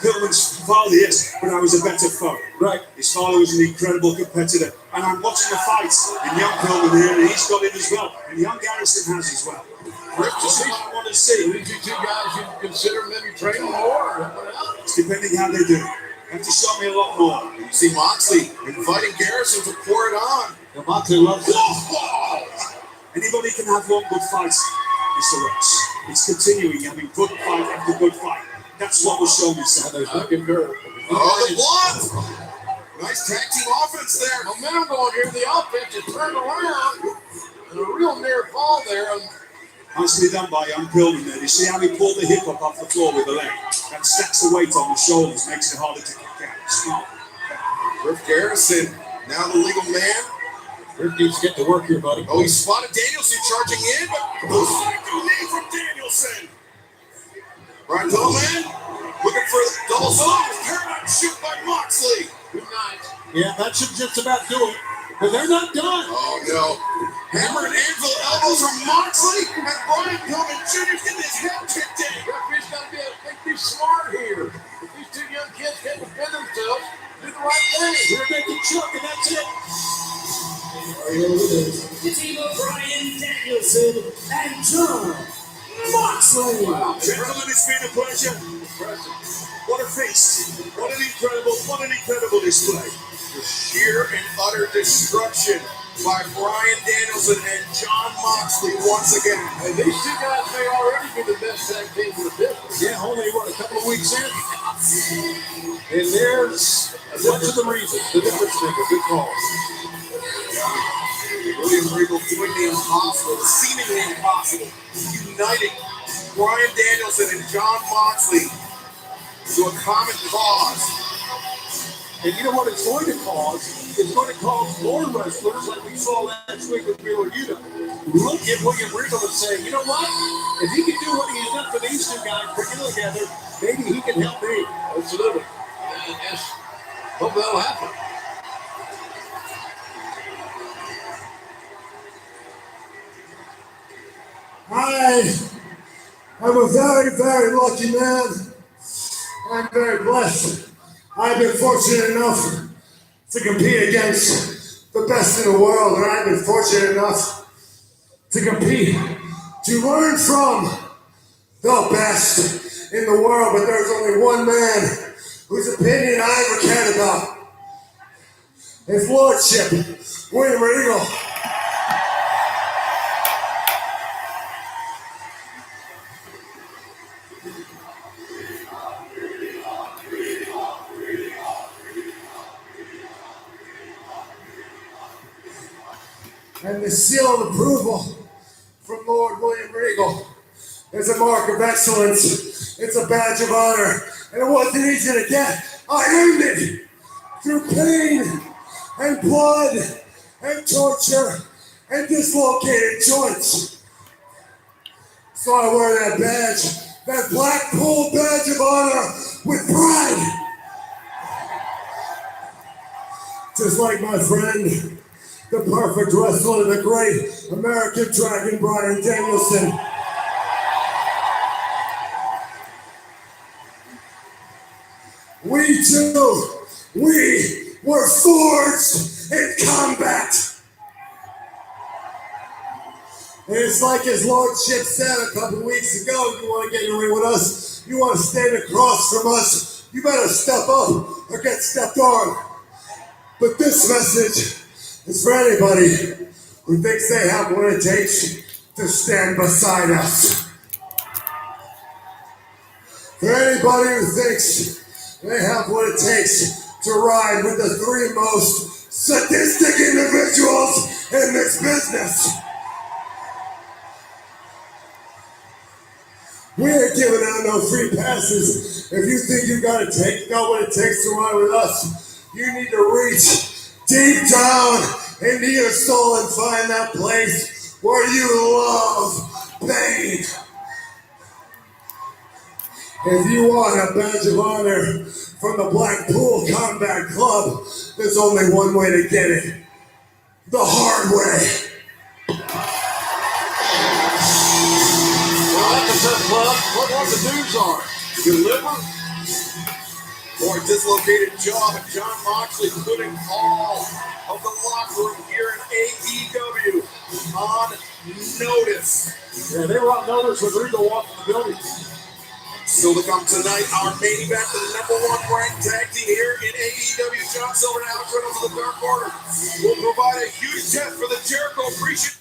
Pillman's father, yes, but I was a better foe. Right. His father was an incredible competitor, and I'm watching the fights, and young Pillman here, and he's got it as well, and young Garrison has as well. Just what I want to see. These two guys you consider maybe training more? It's depending how they do. Have to show me a lot more. You see Moxley inviting Garrison to pour it on. And Moxley loves it. Anybody can have one good fight, Mr. Ross. It's continuing, having good fight after good fight. That's what will show me, sir. I concur. Oh, the Blondes. Nice tag team offense there. Momentum going here. The offense is turned around. And a real near fall there. Nicely done by young Pillman there. You see how he pulled the hip up off the floor with the leg? That stacks the weight on the shoulders, makes it harder to kick out. Smart. Griff Garrison, now the legal man. Griff needs to get to work here, buddy. Oh, he spotted Danielson charging in, but the psycho knee from Danielson. Brian Pillman looking for the double stomp. Paradigm shoot by Moxley. Good night. Yeah, that should just about do it. But they're not done. Oh, no. Hammer and anvil elbows from Moxley, and Brian Pillman Jr.'s getting his head kicked in. Referee's got to be smart here. If these two young kids can't defend themselves, do the right thing. We're making choke, and that's it. The team of Bryan Danielson and Jon Moxley. Wow, gentlemen, it's been a pleasure. What a feast. What an incredible display. The sheer and utter destruction by Bryan Danielson and Jon Moxley once again. And these two guys may already be the best tag team in the business. Yeah, only a couple of weeks in. And there's much of the reason. The difference maker. Good call. William Regal doing the impossible, the seemingly impossible, uniting Bryan Danielson and Jon Moxley to a common cause. And you know what it's going to cause? It's going to cause more wrestlers like we saw last week with Miller Yuta. Look at William Regal and say, you know what? If he can do what he's done for these two guys, bring them together, maybe he can help me. Absolutely. Yes. Hope that'll happen. I'm a very, very lucky man. I'm very blessed. I've been fortunate enough to compete against the best in the world, and I've been fortunate enough to compete, to learn from the best in the world, but there's only one man whose opinion I ever cared about. His Lordship, William Regal. And the seal of approval from Lord William Regal is a mark of excellence. It's a badge of honor. And it wasn't easy to get. I earned it through pain and blood and torture and dislocated joints. So I wear that badge, that Blackpool badge of honor with pride. Just like my friend, the perfect wrestler, the great American Dragon, Bryan Danielson. We too, we were forged in combat. And it's like his Lordship said a couple weeks ago, you want to get in the ring with us, you want to stand across from us, you better step up or get stepped on. But this message is for anybody who thinks they have what it takes to stand beside us. For anybody who thinks they have what it takes to ride with the three most sadistic individuals in this business. We ain't giving out no free passes. If you think you know what it takes to ride with us, you need to reach deep down into your soul and find that place where you love pain. If you want a badge of honor from the Blackpool Combat Club, there's only one way to get it. The hard way. Well, that's a tough club. What the dudes are? Deliver or dislocated jaw, but Jon Moxley putting all of the locker room here in AEW on notice. Yeah, they were on notice when Regal walked in the building. Still to come tonight, our main event, the #1 ranked tag team here in AEW. John Silver and Alex Reynolds in the third quarter will provide a huge test for the Jericho Appreciation.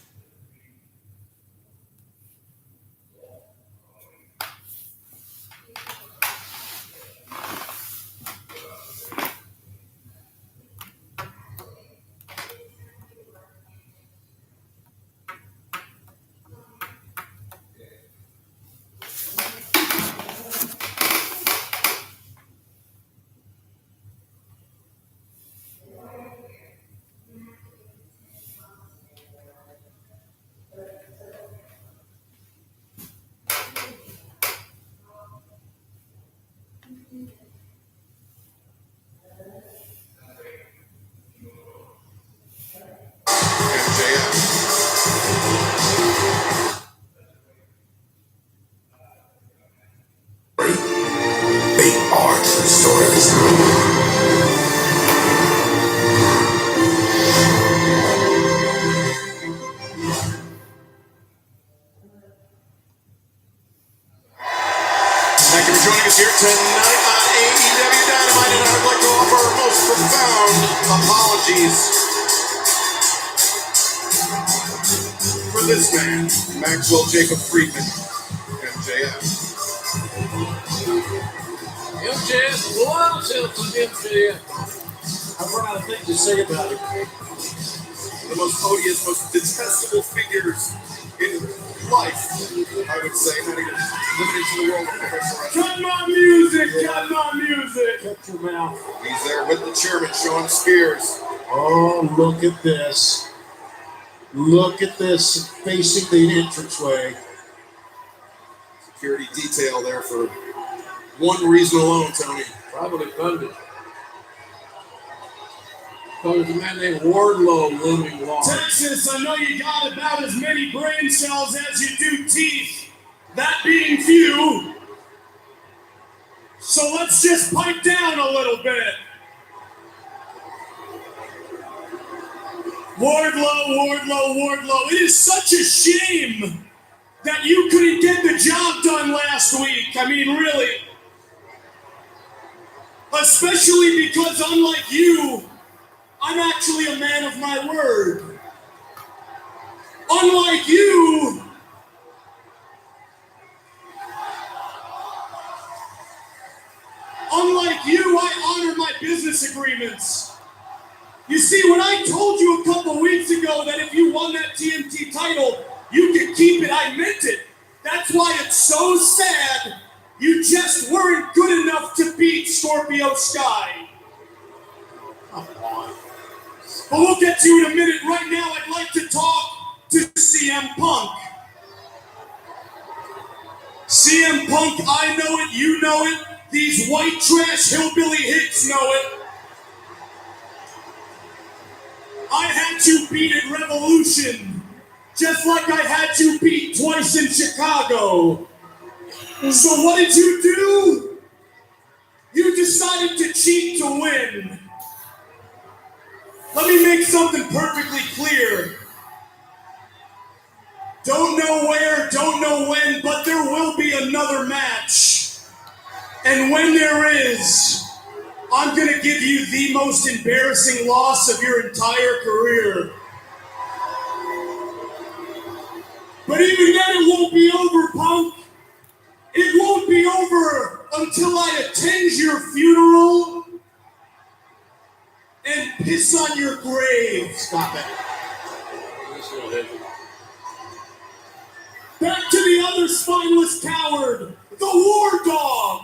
Thank you for joining us here tonight on AEW Dynamite, and I would like to offer our most profound apologies for this man, Maxwell Jacob Friedman, MJF. MJF, well, I'll tell from MJF. I've run out of things to say about it. The most odious, most detestable figures in life, I would say, not even limited to the world of professional wrestling. Cut my music! Cut my music! Cut your mouth. He's there with the chairman, Sean Spears. Oh, look at this. Look at this facing the entranceway. Security detail there for one reason alone, Tony. Probably funded. There's a man named Wardlow looming large. Texas, I know you got about as many brain cells as you do teeth. That being few. So let's just pipe down a little bit. Wardlow. It is such a shame that you couldn't get the job done last week. I mean, really. Especially because, unlike you, I'm actually a man of my word. Unlike you, I honor my business agreements. You see, when I told you a couple weeks ago that if you won that TNT title, you could keep it, I meant it. That's why it's so sad you just weren't good enough to beat Scorpio Sky. Come on. But we'll get to you in a minute. Right now, I'd like to talk to CM Punk. CM Punk, I know it, you know it. These white trash hillbilly hicks know it. I had you beat at Revolution, just like I had you beat twice in Chicago. So what did you do? You decided to cheat to win. Let me make something perfectly clear. Don't know where, don't know when, but there will be another match. And when there is, I'm going to give you the most embarrassing loss of your entire career. But even then, it won't be over, Punk. It won't be over until I attend your funeral and piss on your grave. Stop it. Back to the other spineless coward, the War Dog.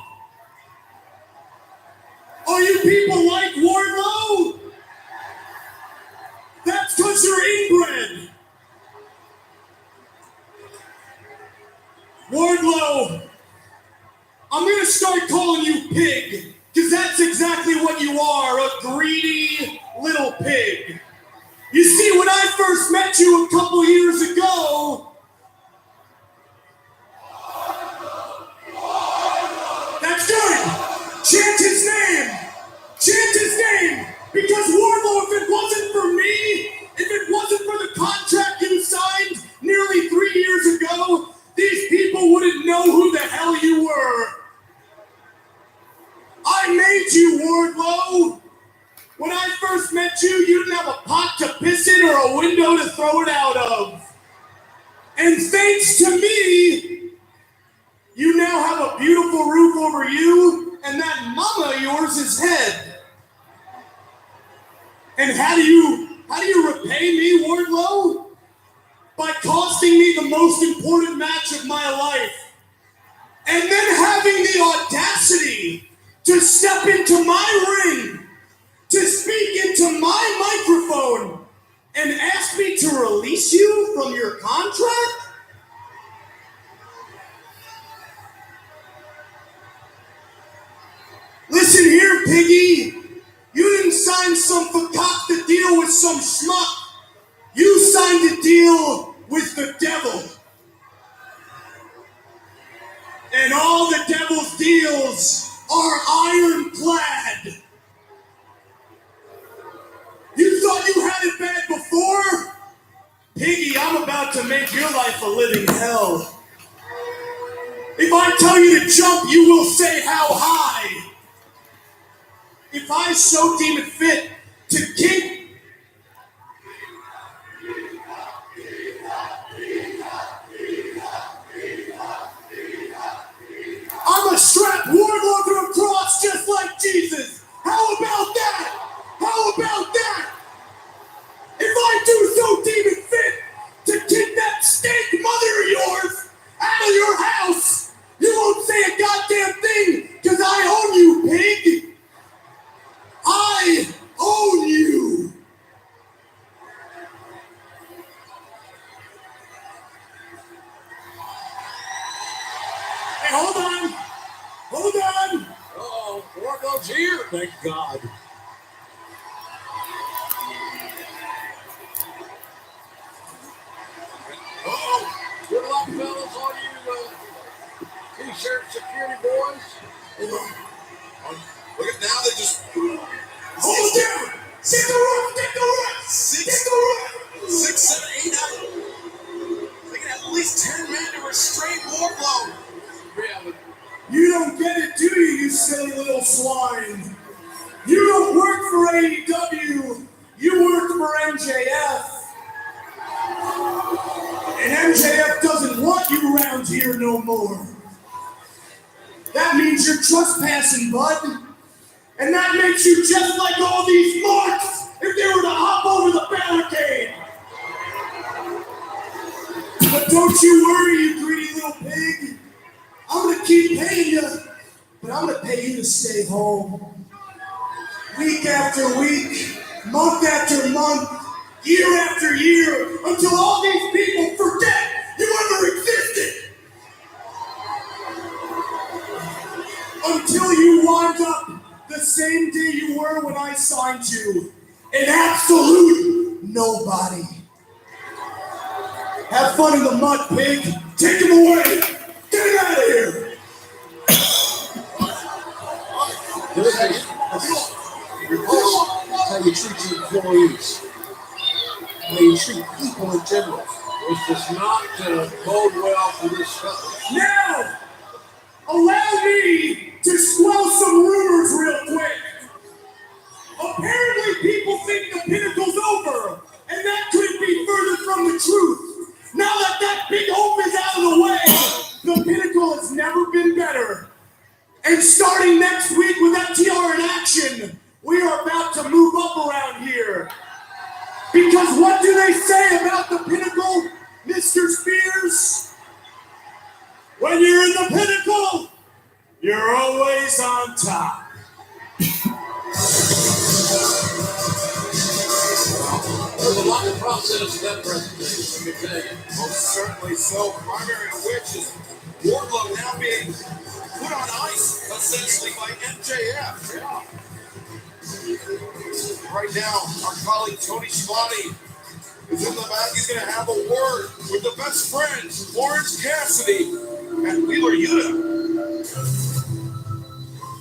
Are you people like Wardlow? That's because you're inbred. Wardlow, I'm going to start calling you Pig, because that's exactly what you are, a greedy little pig. You see, when I first met you a couple years ago, that's good. Chant his name. Chant his name. Because Wardlow, if it wasn't for me, if it wasn't for the contract you signed nearly 3 years ago, these people wouldn't know who the hell you were. I made you, Wardlow. When I first met you, you didn't have a pot to piss in or a window to throw it out of. And thanks to me, you now have a beautiful roof over you, and that mama of yours is head. And how do you repay me, Wardlow? By costing me the most important match of my life. And then having the audacity to step into my ring, to speak into my microphone, and ask me to release you from your contract? Listen here, Piggy. You didn't sign some fakakta deal with some schmuck. You signed a deal with the devil. And all the devil's deals are ironclad. You thought you had it bad before? Piggy, I'm about to make your life a living hell. If I tell you to jump, you will say how high. If I so deem it fit to kick, I'm a strap Wardlow to a cross just like Jesus. How about that? How about that? If I do so deem it fit to kick that steak mother of yours hold on. Hold on. Oh, Wardlow's here. Thank God. Good luck, fellas, all you t-shirt security boys. Look at now, they just. Hold down. Get the run. Get the run. Get the run. 6, 7, 8, 9. They can at least 10 men to restrain Wardlow. Yeah, but You don't get it, do you, you silly little swine? You don't work for AEW. You work for MJF. And MJF doesn't want you around here no more. That means you're trespassing, bud. And that makes you just like all these marks if they were to hop over the barricade. But don't you worry, you greedy little pig. I'm gonna keep paying you, but I'm gonna pay you to stay home. Week after week, month after month, year after year, until all these people forget you ever existed. Until you wind up the same day you were when I signed you, an absolute nobody. Have fun in the mud, pig. Take him away. Get him out of here. This is how you treat your employees. How you treat people in general. this does not bode well for this company. Now, allow me to squelch some rumors real quick. Apparently, people think the Pinnacle's over, and that couldn't be further from the truth. Now that that big hope is out of the way, the Pinnacle has never been better. And starting next week with FTR in action, we are about to move up around here. Because what do they say about the Pinnacle, Mr. Spears? When you're in the Pinnacle, you're always on top. There's a lot to process in that presentation, let me tell you. Most certainly so. Primary of which is Wardlow now being put on ice, essentially, by MJF. Yeah. Right now, our colleague Tony Schiavone is in the back. He's going to have a word with the best friends, Orange Cassidy and Wheeler Yuta.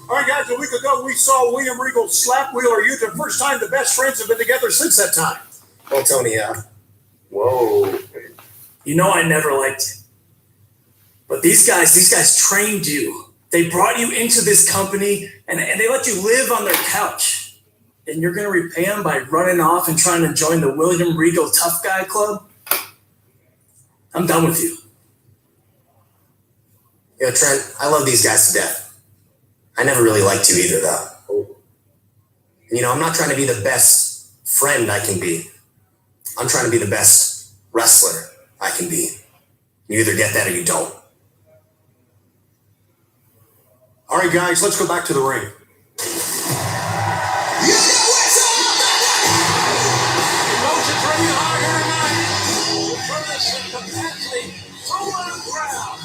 All right, guys, a week ago we saw William Regal slap Wheeler Yuta. First time the best friends have been together since that time. Well, Tony, whoa. You know I never liked you. But these guys trained you. They brought you into this company and they let you live on their couch. And you're going to repay them by running off and trying to join the William Regal Tough Guy Club? I'm done with you. You know, Trent, I love these guys to death. I never really liked you either, though. And, you know, I'm not trying to be the best friend I can be. I'm trying to be the best wrestler I can be. You either get that or you don't. All right, guys, let's go back to the ring. Emotions running high here tonight. From this capacity, sold out crowd.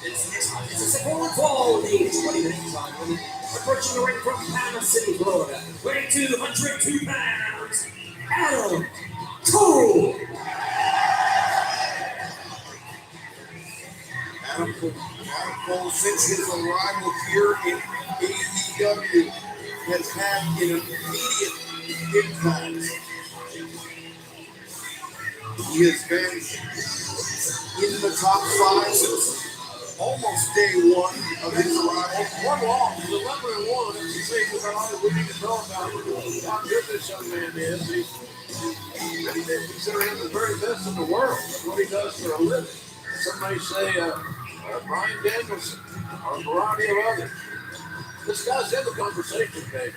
It's a support for all the 20-minute time limit. Approaching the ring from Panama City, Florida. Weighing 202 pounds, Adam Cole. Adam Cole, since his arrival here in AEW, has had an immediate impact. He has been in the top 5 since almost day 1 of his arrival. One loss, 11-1. It's the same as all we need to know about how good this young man is. Many men consider him the very best in the world. That's what he does for a living. Some may say Bryan Danielson or a variety of others. This guy's in the conversation, baby.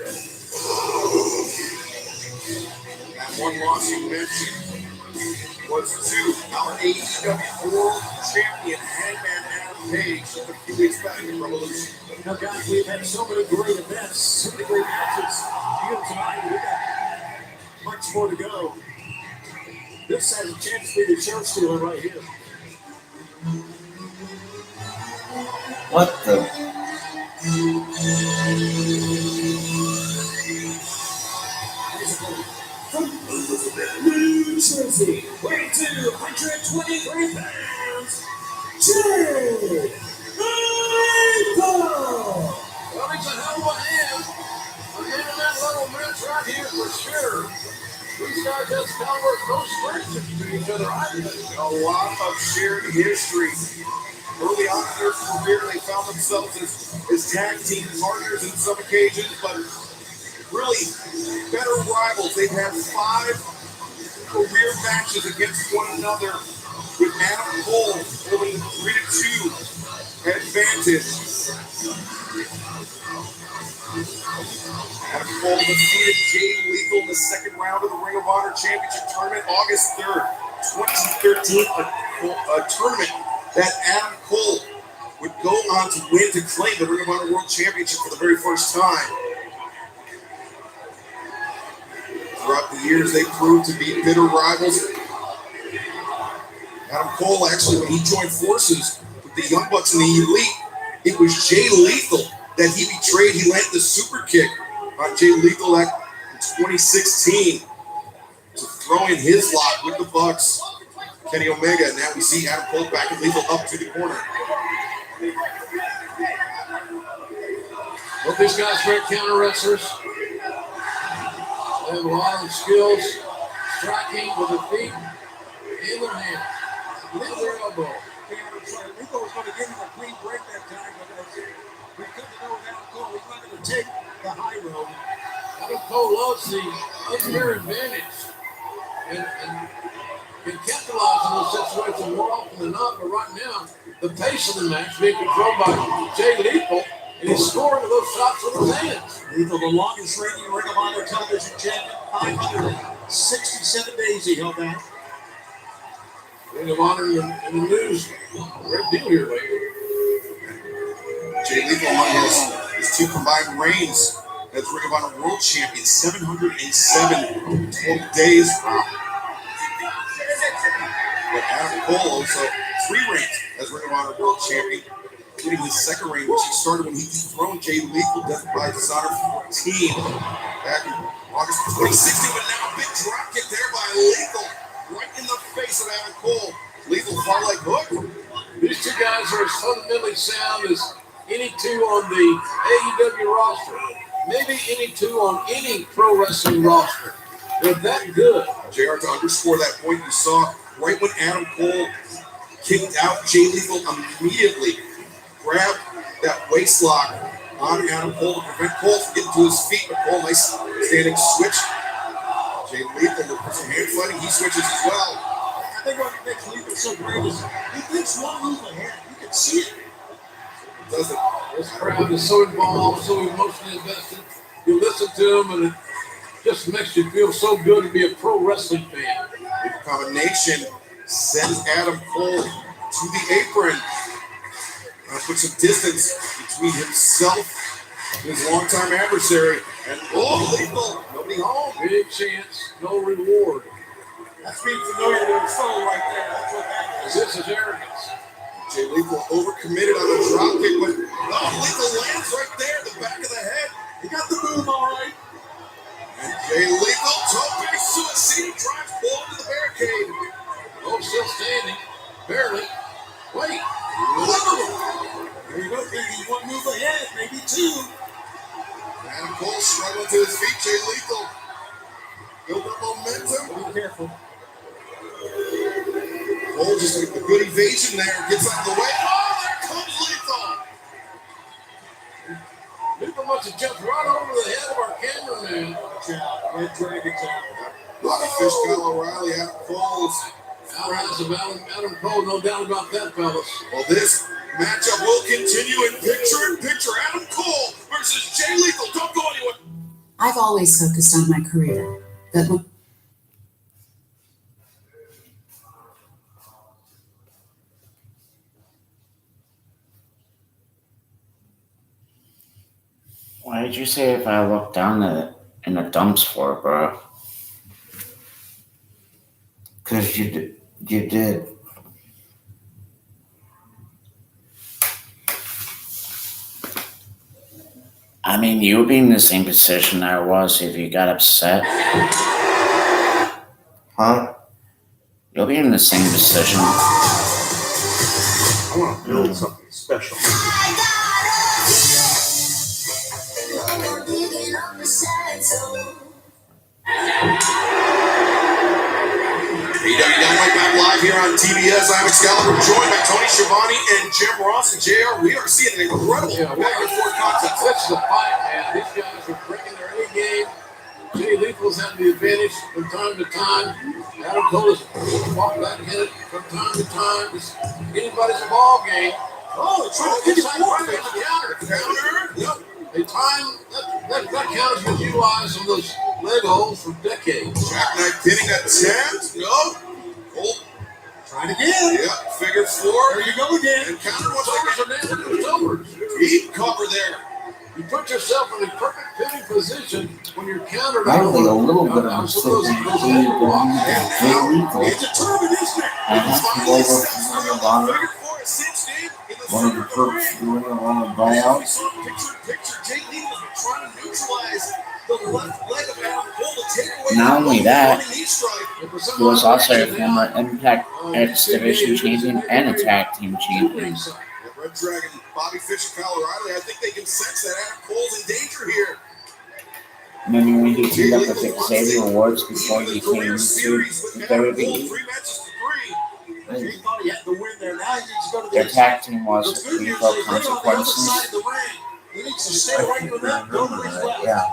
That one loss you mentioned was to our AEW World Champion Hangman Adam Page a few weeks back in Revolution. Now, guys, we've had so many great events, so many great matches. Here tonight, we got much more to go. This has a chance to be the show stealer right here. What the? From Elizabeth, New Jersey, weighing 223 pounds, Jay Lethal! Well, he's a hell of a hand. A hand-to-man level match right here for sure. These guys have caliber no strength to each other, I think. A lot of shared history. Early on in their career, they found themselves as tag team partners in some occasions, but really better rivals. They've had 5 career matches against one another, with Adam Cole holding 3-2 advantage. Adam Cole defeated Jay Lethal in the second round of the Ring of Honor Championship Tournament August 3rd, 2013, a tournament that Adam Cole would go on to win to claim the Ring of Honor World Championship for the very first time. Throughout the years, they proved to be bitter rivals. Adam Cole, actually, when he joined forces with the Young Bucks and the Elite, it was Jay Lethal that he betrayed. He landed the super kick on Jay Lethal in 2016 to throw in his lot with the Bucks, Kenny Omega. And now we see Adam Cole back and Lethal up to the corner. Both these guys great counter wrestlers. They have a lot of skills, striking with their feet and their hands, with their elbow. Lethal was going to give him a clean break that time, but we couldn't know Adam Cole. He's not going to take the high road. Adam Cole loves the unfair advantage and can capitalize on those situations more often than not. But right now, the pace of the match being controlled by Jay Lethal, and he's scoring those shots with his hands. Lethal, the longest reigning Ring of Honor television champion, 567 days he held that. Ring of Honor in the news, great deal here lately. Jay Lethal among his 2 combined reigns as Ring of Honor World Champion, 707 total days. But Adam Cole also 3 reigns as Ring of Honor World Champion, including his second reign, which he started when he dethroned Jay Lethal, Death by Dishonor 14 back in August 2016. But now a big drop kick there by Lethal, right in the face of Adam Cole. Lethal far leg hook. These 2 guys are as fundamentally sound as any 2 on the AEW roster. Maybe any 2 on any pro wrestling roster. They're that good. JR, to underscore that point, you saw right when Adam Cole kicked out Jay Lethal, immediately grabbed that waist lock on Adam Cole to prevent Cole from getting to his feet. But Cole, nice standing switch. Jay Lethal looking for some hand fighting. He switches as well. I think what makes Lethal so great is he thinks one move ahead. You can see it. Does it? This crowd is so involved, so emotionally invested. You listen to them, and it just makes you feel so good to be a pro wrestling fan. The combination sends Adam Cole to the apron. Put some distance between himself and his longtime adversary. And Lethal, nobody home. Big chance, no reward. That's being familiar to his soul right there. That's what that is. This is arrogance. Jay Lethal overcommitted on the drop kick, but Lethal lands right there at the back of the head. He got the move all right. And Jay Lethal, tope suicide, drives Cole into the barricade. Oh, still standing. Barely. Wait. There you go, thinking 1 move ahead, maybe 2. Adam Cole struggling to his feet. Jay Lethal build up momentum. Be careful. Cole just like a good evasion there. Gets out of the way. Oh, there comes Lethal. Lethal must have jumped right over the head of our cameraman. Red Dragon's out. A lot of fish, Kyle O'Reilly, Adam Cole's. Allies of Adam Cole, no doubt about that, fellas. Well, this matchup will continue in picture. Adam Cole versus Jay Lethal. Don't go anywhere. I've always focused on my career, but when Why did you say if I look down in the dumps for it, bro? Because you did. I mean, you would be in the same position I was if you got upset. Huh? You'll be in the same position. I want to build something special. AEW Dynamite back live here on TBS. I'm Excalibur, joined by Tony Schiavone and Jim Ross and JR. We are seeing an incredible back and forth contest. This is a fight, man. These guys are bringing their A game. Jay Lethal's having the advantage from time to time. Adam Cole is walking back and hit it from time to time. It's anybody's ball game. Oh, it's trying to get It's it forward. the counter. Counter. Yep. They time that counters with you eyes on those leg holds for decades. Jackknife pinning attempt. No. Cole. Trying again. Yep. Figure four. There you go again. And counter once Shoulders are down to the shoulders. Deep cover there. You put yourself in a perfect pitting position when you're countered I out. think a little bit of decision And now it's determined, isn't it? Figure four is cinched in the One of the center of the perks ring. doing it on the Now buyout. we saw picture. Jay Lethal's been trying to neutralize the left leg of Adam Cole to take away Not only that, running knee strike. He was also a former Impact X Division champion and a tag team champion. Yeah, Red Dragon, Bobby Fish, and Kyle O'Reilly. I think they can sense that Adam Cole's in danger here. Remember when he teamed up with Xavier Woods before he became Career into series with the Adam Cole, WWE? 3 matches to 3. He thought he had to win there. Now he needs to go to the Their tag team The was good news Lethal is they're on the other Consequences. side of the ring. He needs to stay away from that. Nobody's left. Yeah.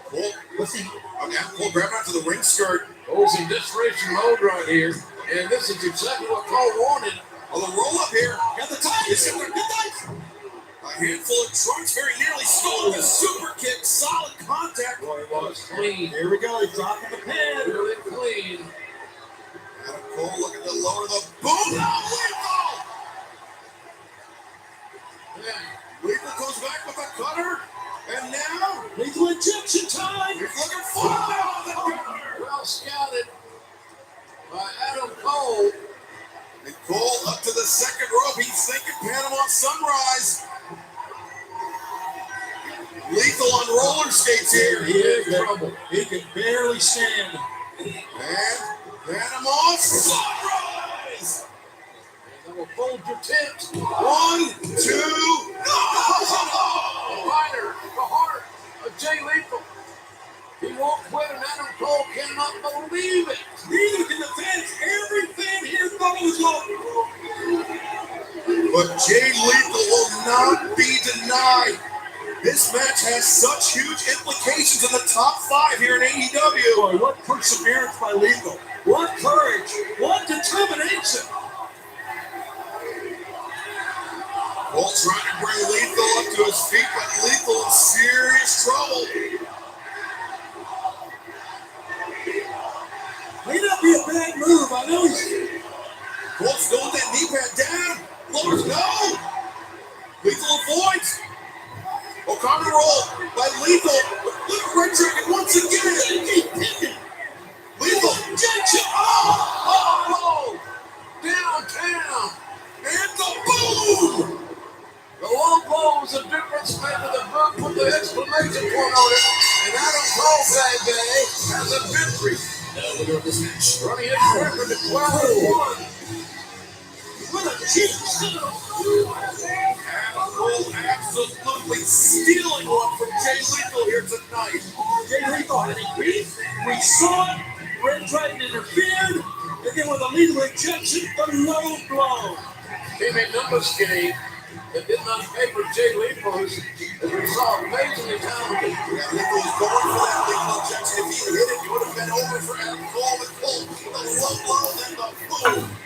Cole, Let's see. Adam Cole grabbing onto the ring skirt. Cole's in desperation mode right here, and this is exactly what Cole wanted. On the roll up here. Got the tie. He's got the tights. A handful of trunks very nearly stole the super kick. Solid contact. Boy, it was clean. Here we go. He's dropping the pin. Really clean. Adam Cole looking to lower the boom. Now Lethal. Lethal comes back with a cutter. And now Lethal injection time. he's looking for the cutter. Well scouted by Adam Cole. And Cole up to the second rope. He's thinking Panama Sunrise. Lethal on roller skates here. He is in trouble. He can barely stand. And Panama Sunrise. That will fold your tent. 1, 2, no! Fighter, the heart of Jay Lethal. He won't quit, and Adam Cole cannot believe it. Neither can the fans. Everything here thought it was over. But Jay Lethal will not be denied. This match has such huge implications in the top 5 here in AEW. Boy, what perseverance by Lethal. What courage. What determination. Cole trying to bring Lethal up to his feet, but Lethal in serious trouble. May not be a bad move. I know he's. Cole's going that knee pad down. Lowers, no! Lethal avoids. O'Connor roll by Lethal. Look at Red Dragon once again. Lethal injection. Oh, downtown. And the boom! The low blow was a difference maker. The book with the exclamation point on it. And Adam Cole that day has a victory. Running his record to 12-1. What a cheap Adam Cole absolutely stealing one from Jay Lethal here tonight. Jay Lethal had a beat. We saw it. Red Dragon interfered. And then with a lethal injection, the low blow. Came a numbers game that did not favor Jay Lethal, as we saw amazingly talented. Yeah, Lethal was going for that lethal injection. If he had hit it, he would have been over for Adam Cole. With Cole, the low blow, then the boom.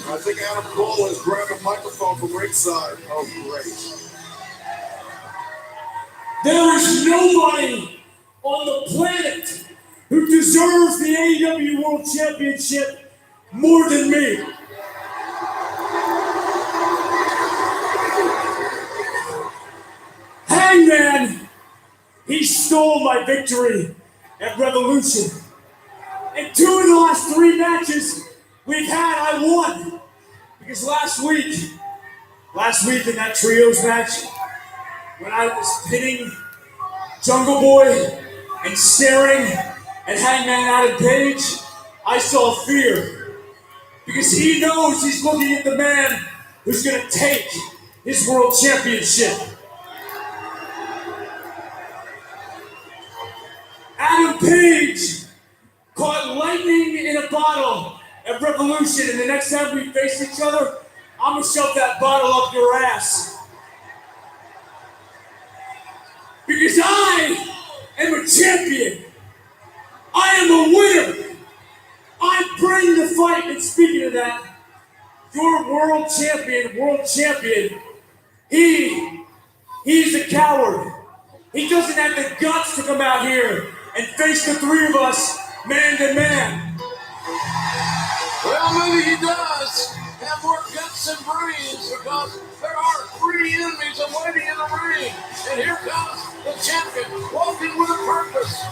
I think Adam Cole has grabbed a microphone from ringside. Oh, great. There is nobody on the planet who deserves the AEW World Championship more than me. Hangman, he stole my victory at Revolution. In 2 of the last 3 matches we've had, I won. Because last week, Last week in that trios match, when I was pitting Jungle Boy and staring at Hangman Adam Page, I saw fear. Because he knows he's looking at the man who's going to take his world championship. Adam Page caught lightning in a bottle at Revolution, and the next time we face each other, I'm gonna shove that bottle up your ass. Because I am a champion. I am a winner. I bring the fight, and speaking of that, your world champion, he's a coward. He doesn't have the guts to come out here and face the three of us man to man. Well, maybe he does have more guts and brains because there are 3 enemies awaiting in the ring. And here comes the champion walking with a purpose.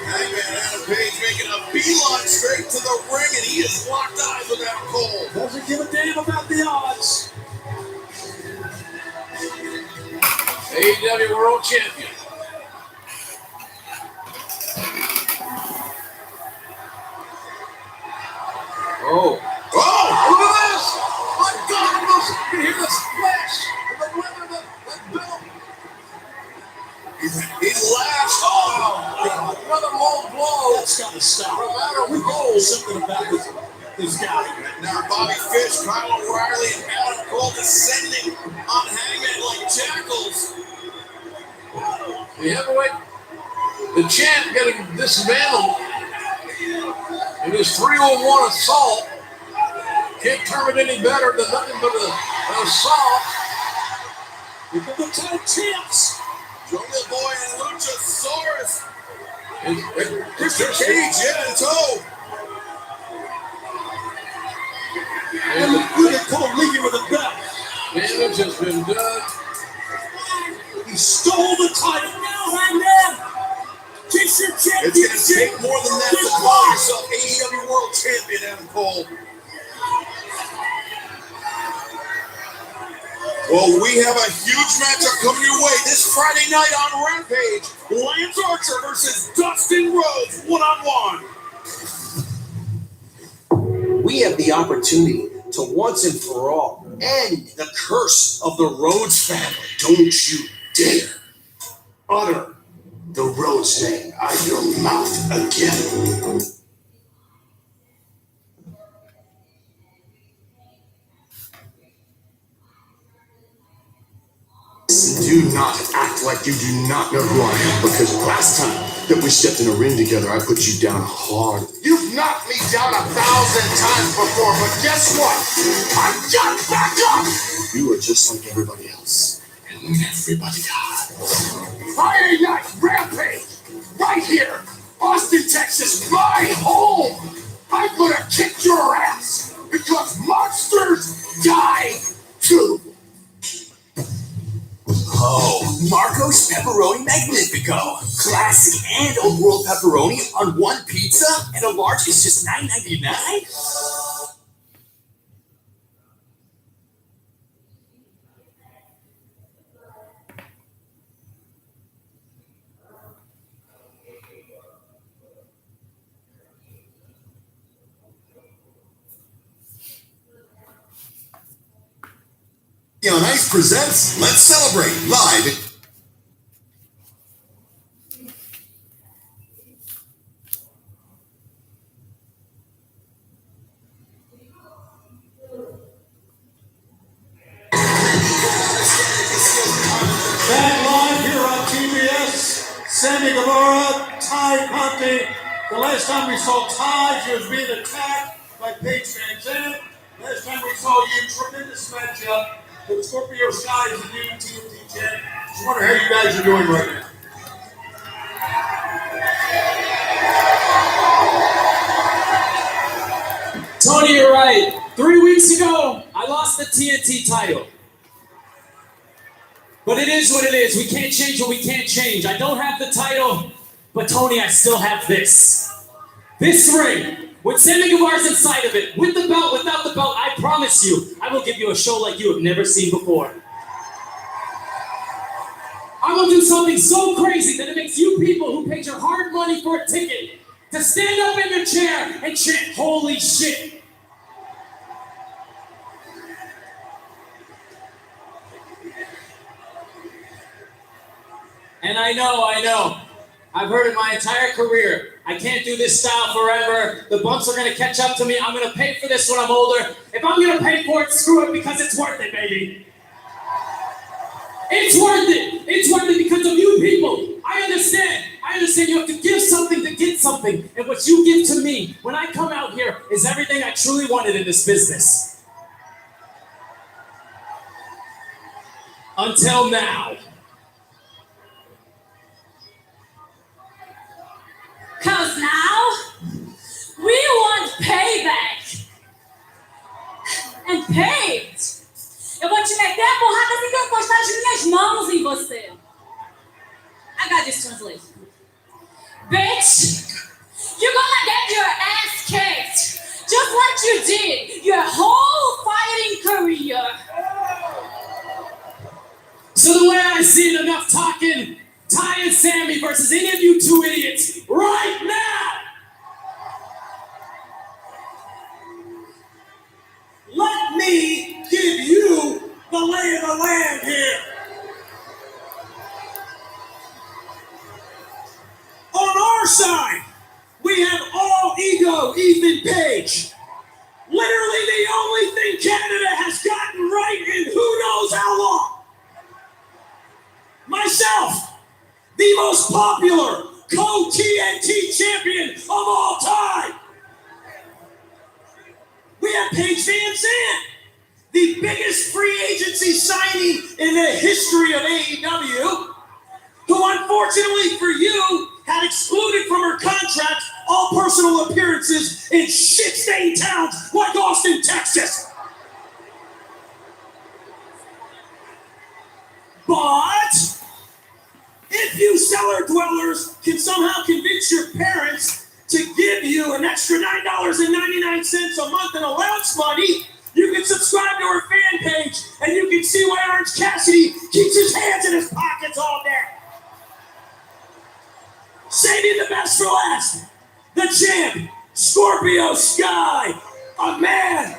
Hangman Adam Page making a beeline straight to the ring, and he is locked eyes with Adam Cole. Doesn't give a damn about the odds. AEW World Champion. Oh, look at this! My God, you hear the splash of the weather, the belt. He lashed. Oh, another low blow. That's got to stop. From Adam We Cole. know something about this guy. Now Bobby Fish, Kyle O'Reilly, and Adam Cole descending on Hangman like jackals. The heavyweight, the champ getting dismantled in his 3-on-1 assault. Can't term it any better than nothing but an assault. Here come the 10 champs. Jungle Boy and Luchasaurus. Christian Cage, in tow. And look at Cole leaving with a belt. Damage has been done. He stole the title. Now, Hangman. Kiss your championship. It's going to take more than that to call yourself AEW World Champion, Adam Cole. Well, we have a huge matchup coming your way this Friday night on Rampage. Lance Archer versus Dustin Rhodes, one-on-one. We have the opportunity to once and for all end the curse of the Rhodes family. Don't you dare utter the Rhodes name out of your mouth again. Do not act like you do not know who I am, because last time that we stepped in a ring together, I put you down hard. You've knocked me down 1,000 times before, but guess what? I got back up! You are just like everybody else, and everybody died. Friday night Rampage, right here, Austin, Texas, my home! I'm gonna kick your ass, because monsters die too! Oh, Marco's Pepperoni Magnifico. Classic and old world pepperoni on one pizza, and a large is just $9.99? On Ice presents Let's Celebrate live. Back live here on TBS, Sammy Guevara, Ty Conti. The last time we saw Ty, she was being attacked by Paige Van Zandt. Last time we saw you, tremendous matchup with Scorpio Sky as the new TNT champ. Just wonder how you guys are doing right now. Tony, you're right. 3 weeks ago, I lost the TNT title. But it is what it is. We can't change what we can't change. I don't have the title, but Tony, I still have this. This ring, with Sammy Guevara's inside of it, with the belt, without the belt, I promise you, I will give you a show like you have never seen before. I will do something so crazy that it makes you people who paid your hard money for a ticket to stand up in your chair and chant, "Holy shit." And I know. I've heard it my entire career. I can't do this style forever. The bumps are gonna catch up to me. I'm gonna pay for this when I'm older. If I'm gonna pay for it, screw it, because it's worth it, baby. It's worth it. It's worth it because of you people. I understand you have to give something to get something. And what you give to me when I come out here is everything I truly wanted in this business. Until now. Cause now, we want payback. And paid. Eu vou te meter a porrada assim que eu encostar as minhas mãos em você. I got this translation. Bitch, you're gonna get your ass kicked. Just like you did your whole fighting career. So the way I see it, enough talking. Ty and Sammy versus any of you two idiots right now. Let me give you the lay of the land here. On our side, we have all ego Ethan Page. Literally the only thing Canada has gotten right in who knows how long. Myself, the most popular co-TNT champion of all time. We have Paige Van Zandt, the biggest free agency signing in the history of AEW, who unfortunately for you had excluded from her contract all personal appearances in shit-stained towns like Austin, Texas. But if you cellar dwellers can somehow convince your parents to give you an extra $9.99 a month in allowance money, you can subscribe to her fan page and you can see why Orange Cassidy keeps his hands in his pockets all day. Saving the best for last, the champ, Scorpio Sky, a man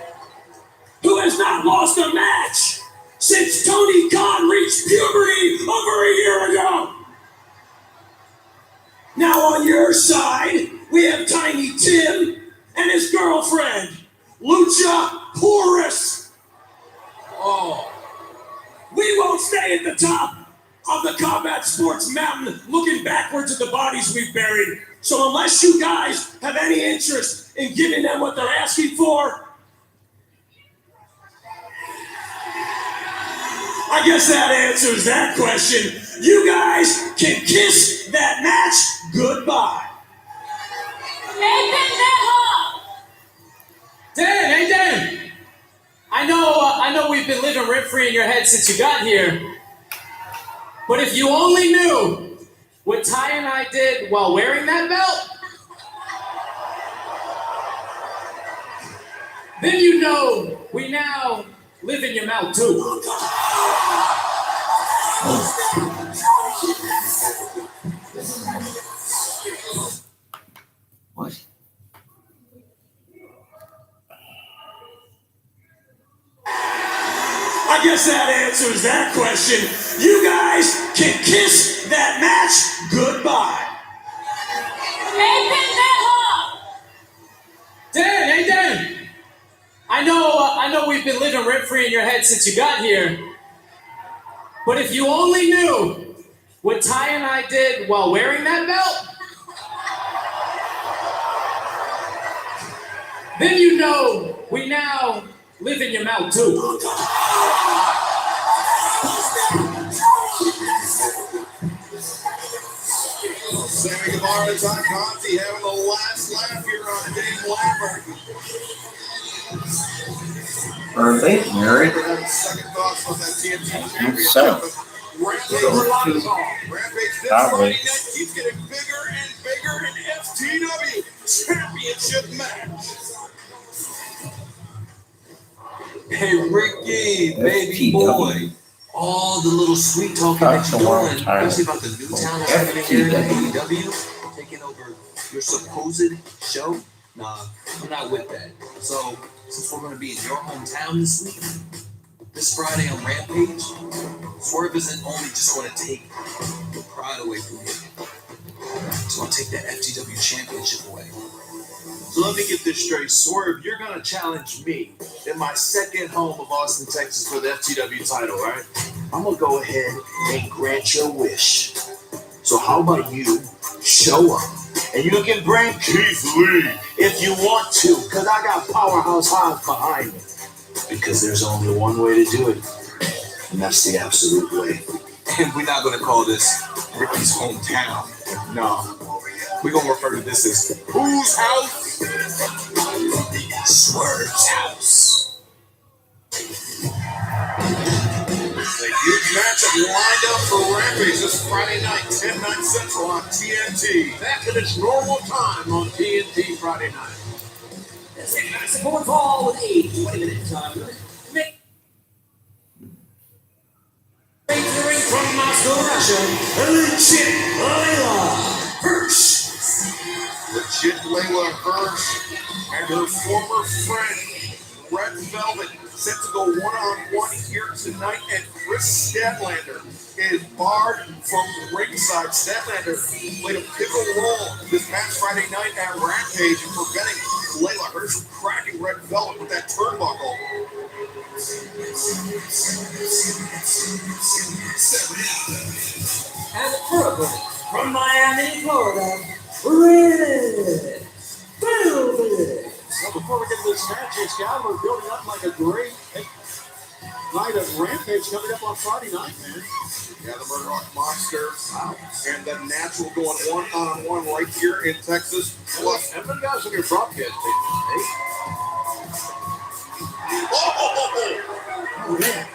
who has not lost a match since Tony Khan reached puberty over a year ago. Now on your side, we have Tiny Tim and his girlfriend, Lucha Porus. Oh, we won't stay at the top of the combat sports mountain looking backwards at the bodies we've buried. So unless you guys have any interest in giving them what they're asking for, I guess that answers that question. You guys can kiss that match goodbye. Dan, hey Dan. I know we've been living rent-free in your head since you got here. But if you only knew what Ty and I did while wearing that belt, then you know we now live in your mouth too. What? I guess that answers that question. You guys can kiss that match goodbye. Dan, hey Dan. I know we've been living rent-free in your head since you got here. But if you only knew what Ty and I did while wearing that belt, then you know we now live in your mouth too. Sammy Guevara and Ty Conti having the last laugh here on Dave Lambert. Are they married? Second thoughts on that TNT I think so. Rampage this Friday night keeps getting bigger and bigger in FTW Championship match. Hey, Ricky, baby FTW. boy. All the little sweet talking that you're doing, especially about the new talent coming in here in AEW, taking over your supposed show. Nah, I'm not with that. So, since we're going to be in your hometown this week, this Friday on Rampage, Swerve isn't only just going to take the pride away from you, he's going to take that FTW championship away. So let me get this straight. Swerve, you're going to challenge me in my second home of Austin, Texas for the FTW title, right? I'm going to go ahead and grant your wish. So how about you show up? And you can bring Keith Lee if you want to, because I got Powerhouse Hobbs behind me. Because there's only one way to do it, and that's the absolute way. And we're not going to call this Ricky's hometown. No, we're going to refer to this as whose house? Swerve's house. A huge matchup lined up for Rampage this Friday night, 10, 9 Central on TNT. Back at its normal time on TNT Friday night. Let's get back to Ford Fall with a 20-minute time limit. Featuring from Moscow, Russia, legit Layla Hirsch. Legit Layla Hirsch and her former friend, Red Velvet, set to go one-on-one here tonight, and Chris Statlander is barred from ringside. Statlander played a pivotal role this past Friday night at Rampage in preventing Layla Hirsch from cracking Red Velvet with that turnbuckle. And Brooklyn from Miami, Florida, Red Velvet. Well, before we get to this match, Excalibur building up like a great night of Rampage coming up on Friday night, man. Yeah, the Murdoch Monster and the Natural going one-on-one right here in Texas. Plus, and the guys on your broadcast tape. Oh, yeah.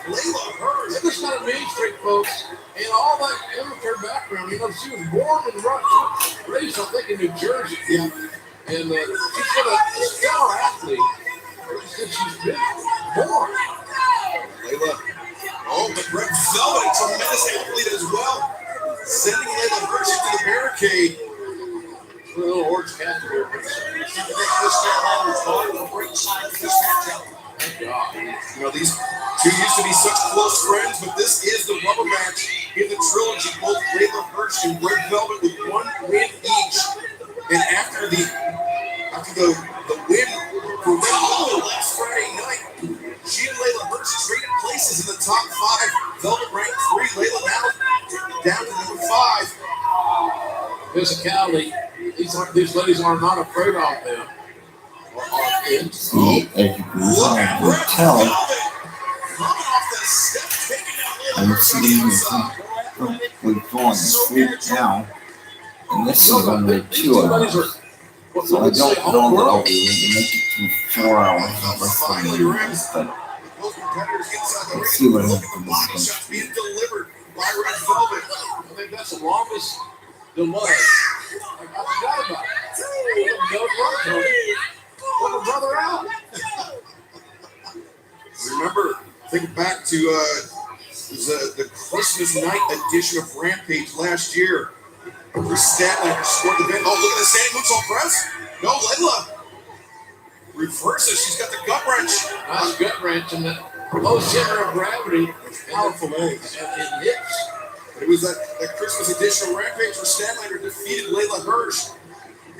Layla Hirsch. It was not a Main Street, folks. And all that amateur background, you know, she was born in Russia, raised, I think, in New Jersey. Yeah. And she's been a stellar athlete since she's been born. Layla. Oh, but Red Velvet, a tremendous athlete as well. Sending Layla Hirsch into the barricade. A little Orange Cassidy here. You know, these two used to be such close friends, but this is the rubber match in the trilogy. Both Layla Hirsch and Red Velvet with one win each. And after the win for Red Velvet last Friday night, she and Layla Hirsch traded places in the top 5. Velvet ranked 3. Layla now down to number 5. Physicality. These ladies are not afraid of them. See, as you can tell, I'm sitting with going sleep now, and this is only 2 hours. So I don't know that I'll be able to make it through 4 hours of wrestling videos, but let's see what happens. Being delivered by Red Velvet. I think that's the longest delay. I forgot about it. Put a brother out. Remember, think back to the Christmas night edition of Rampage last year. Chris Statlander scored the win. Oh, look at the standing moves on press. No, Layla reverses. She's got the gut wrench. Nice gut wrench and the low center of gravity. Powerful legs and hips. But it was that Christmas edition of Rampage where Statlander defeated Layla Hirsch.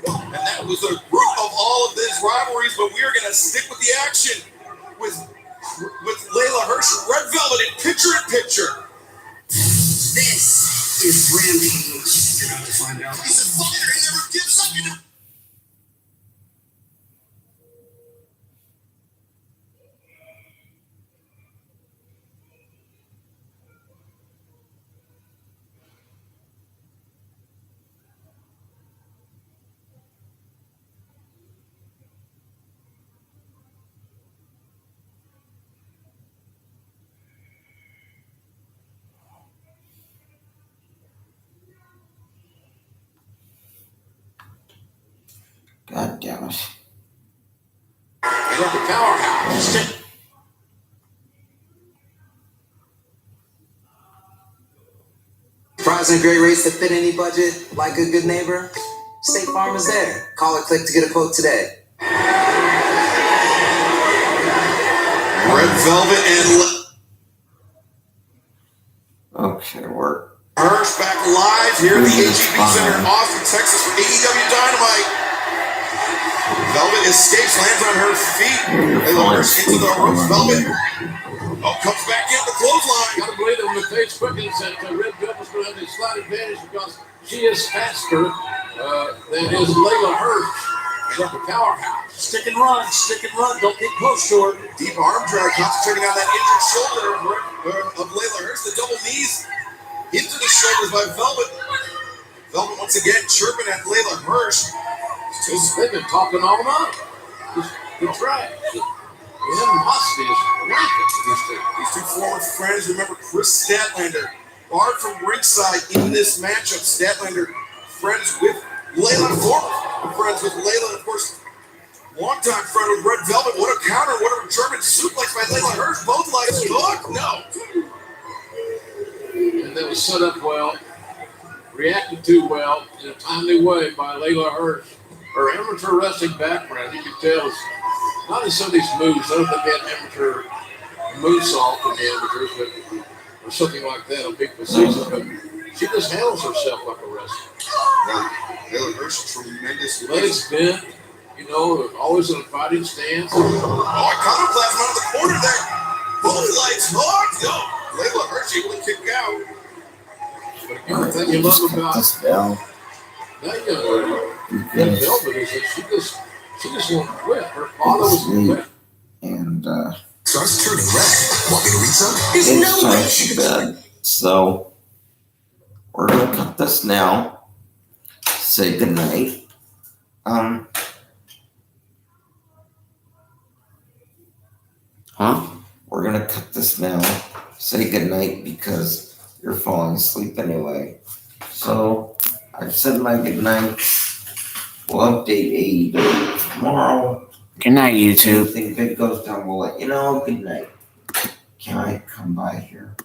And that was the root of all of these rivalries, but we are going to stick with the action with Layla Hirsch and Red Velvet in picture-in-picture. This is Rampage. You're about to find out. He's a fighter. He never gives up. You know? God damn it. They got the powerhouse. Browsing a great rates that fit any budget, like a good neighbor? State Farm is there. Call or click to get a quote today. Red Velvet and Okay, we're Hirsch back live here at the AGP Center in Austin, Texas for AEW Dynamite. Velvet escapes, lands on her feet. Layla Hirsch into the ropes. Velvet comes back in the clothesline. Gotta believe that when the Paige quickens that Red Velvet's going to have a slight advantage because she is faster than is Layla Hirsch. She's like a powerhouse. Stick and run. Don't get close to her. Deep arm drag, concentrating on that injured shoulder of Layla Hirsch. The double knees into the shoulders by Velvet. Velvet once again chirping at Layla Hirsch. They've been talking all night. That's right. The animosity is rampant. These two former friends, remember Chris Statlander, barred from ringside in this matchup. Statlander, friends with Layla, former friends with Layla, and of course, longtime friend with Red Velvet. What a counter, what a German suplex by Layla Hirsch. Both legs hooked. No. And that was set up well, reacted to well in a timely way by Layla Hirsch. Her amateur wrestling background, you can tell, is not in some of these moves. I don't think they had amateur moonsault in the amateurs, or something like that, a big position. But she just handles herself like a wrestler. Layla Hirsch, tremendous. Legs bent, always in a fighting stance. Iconoclasm out of the corner there. Both legs hooked. No. Layla Hirsch able to kick out. But again, the thing you love about that young lady, Red Velvet, is that she just won't quit. Her father was quit. and Starts turning red. Want me to read some? it's time for bed. So we're gonna cut this now. Say goodnight. We're gonna cut this now. Say goodnight because you're falling asleep anyway. So I've said my goodnight. We'll update AEW tomorrow. Good night, YouTube. If anything big goes down, we'll let you know. Good night. Can I come by here?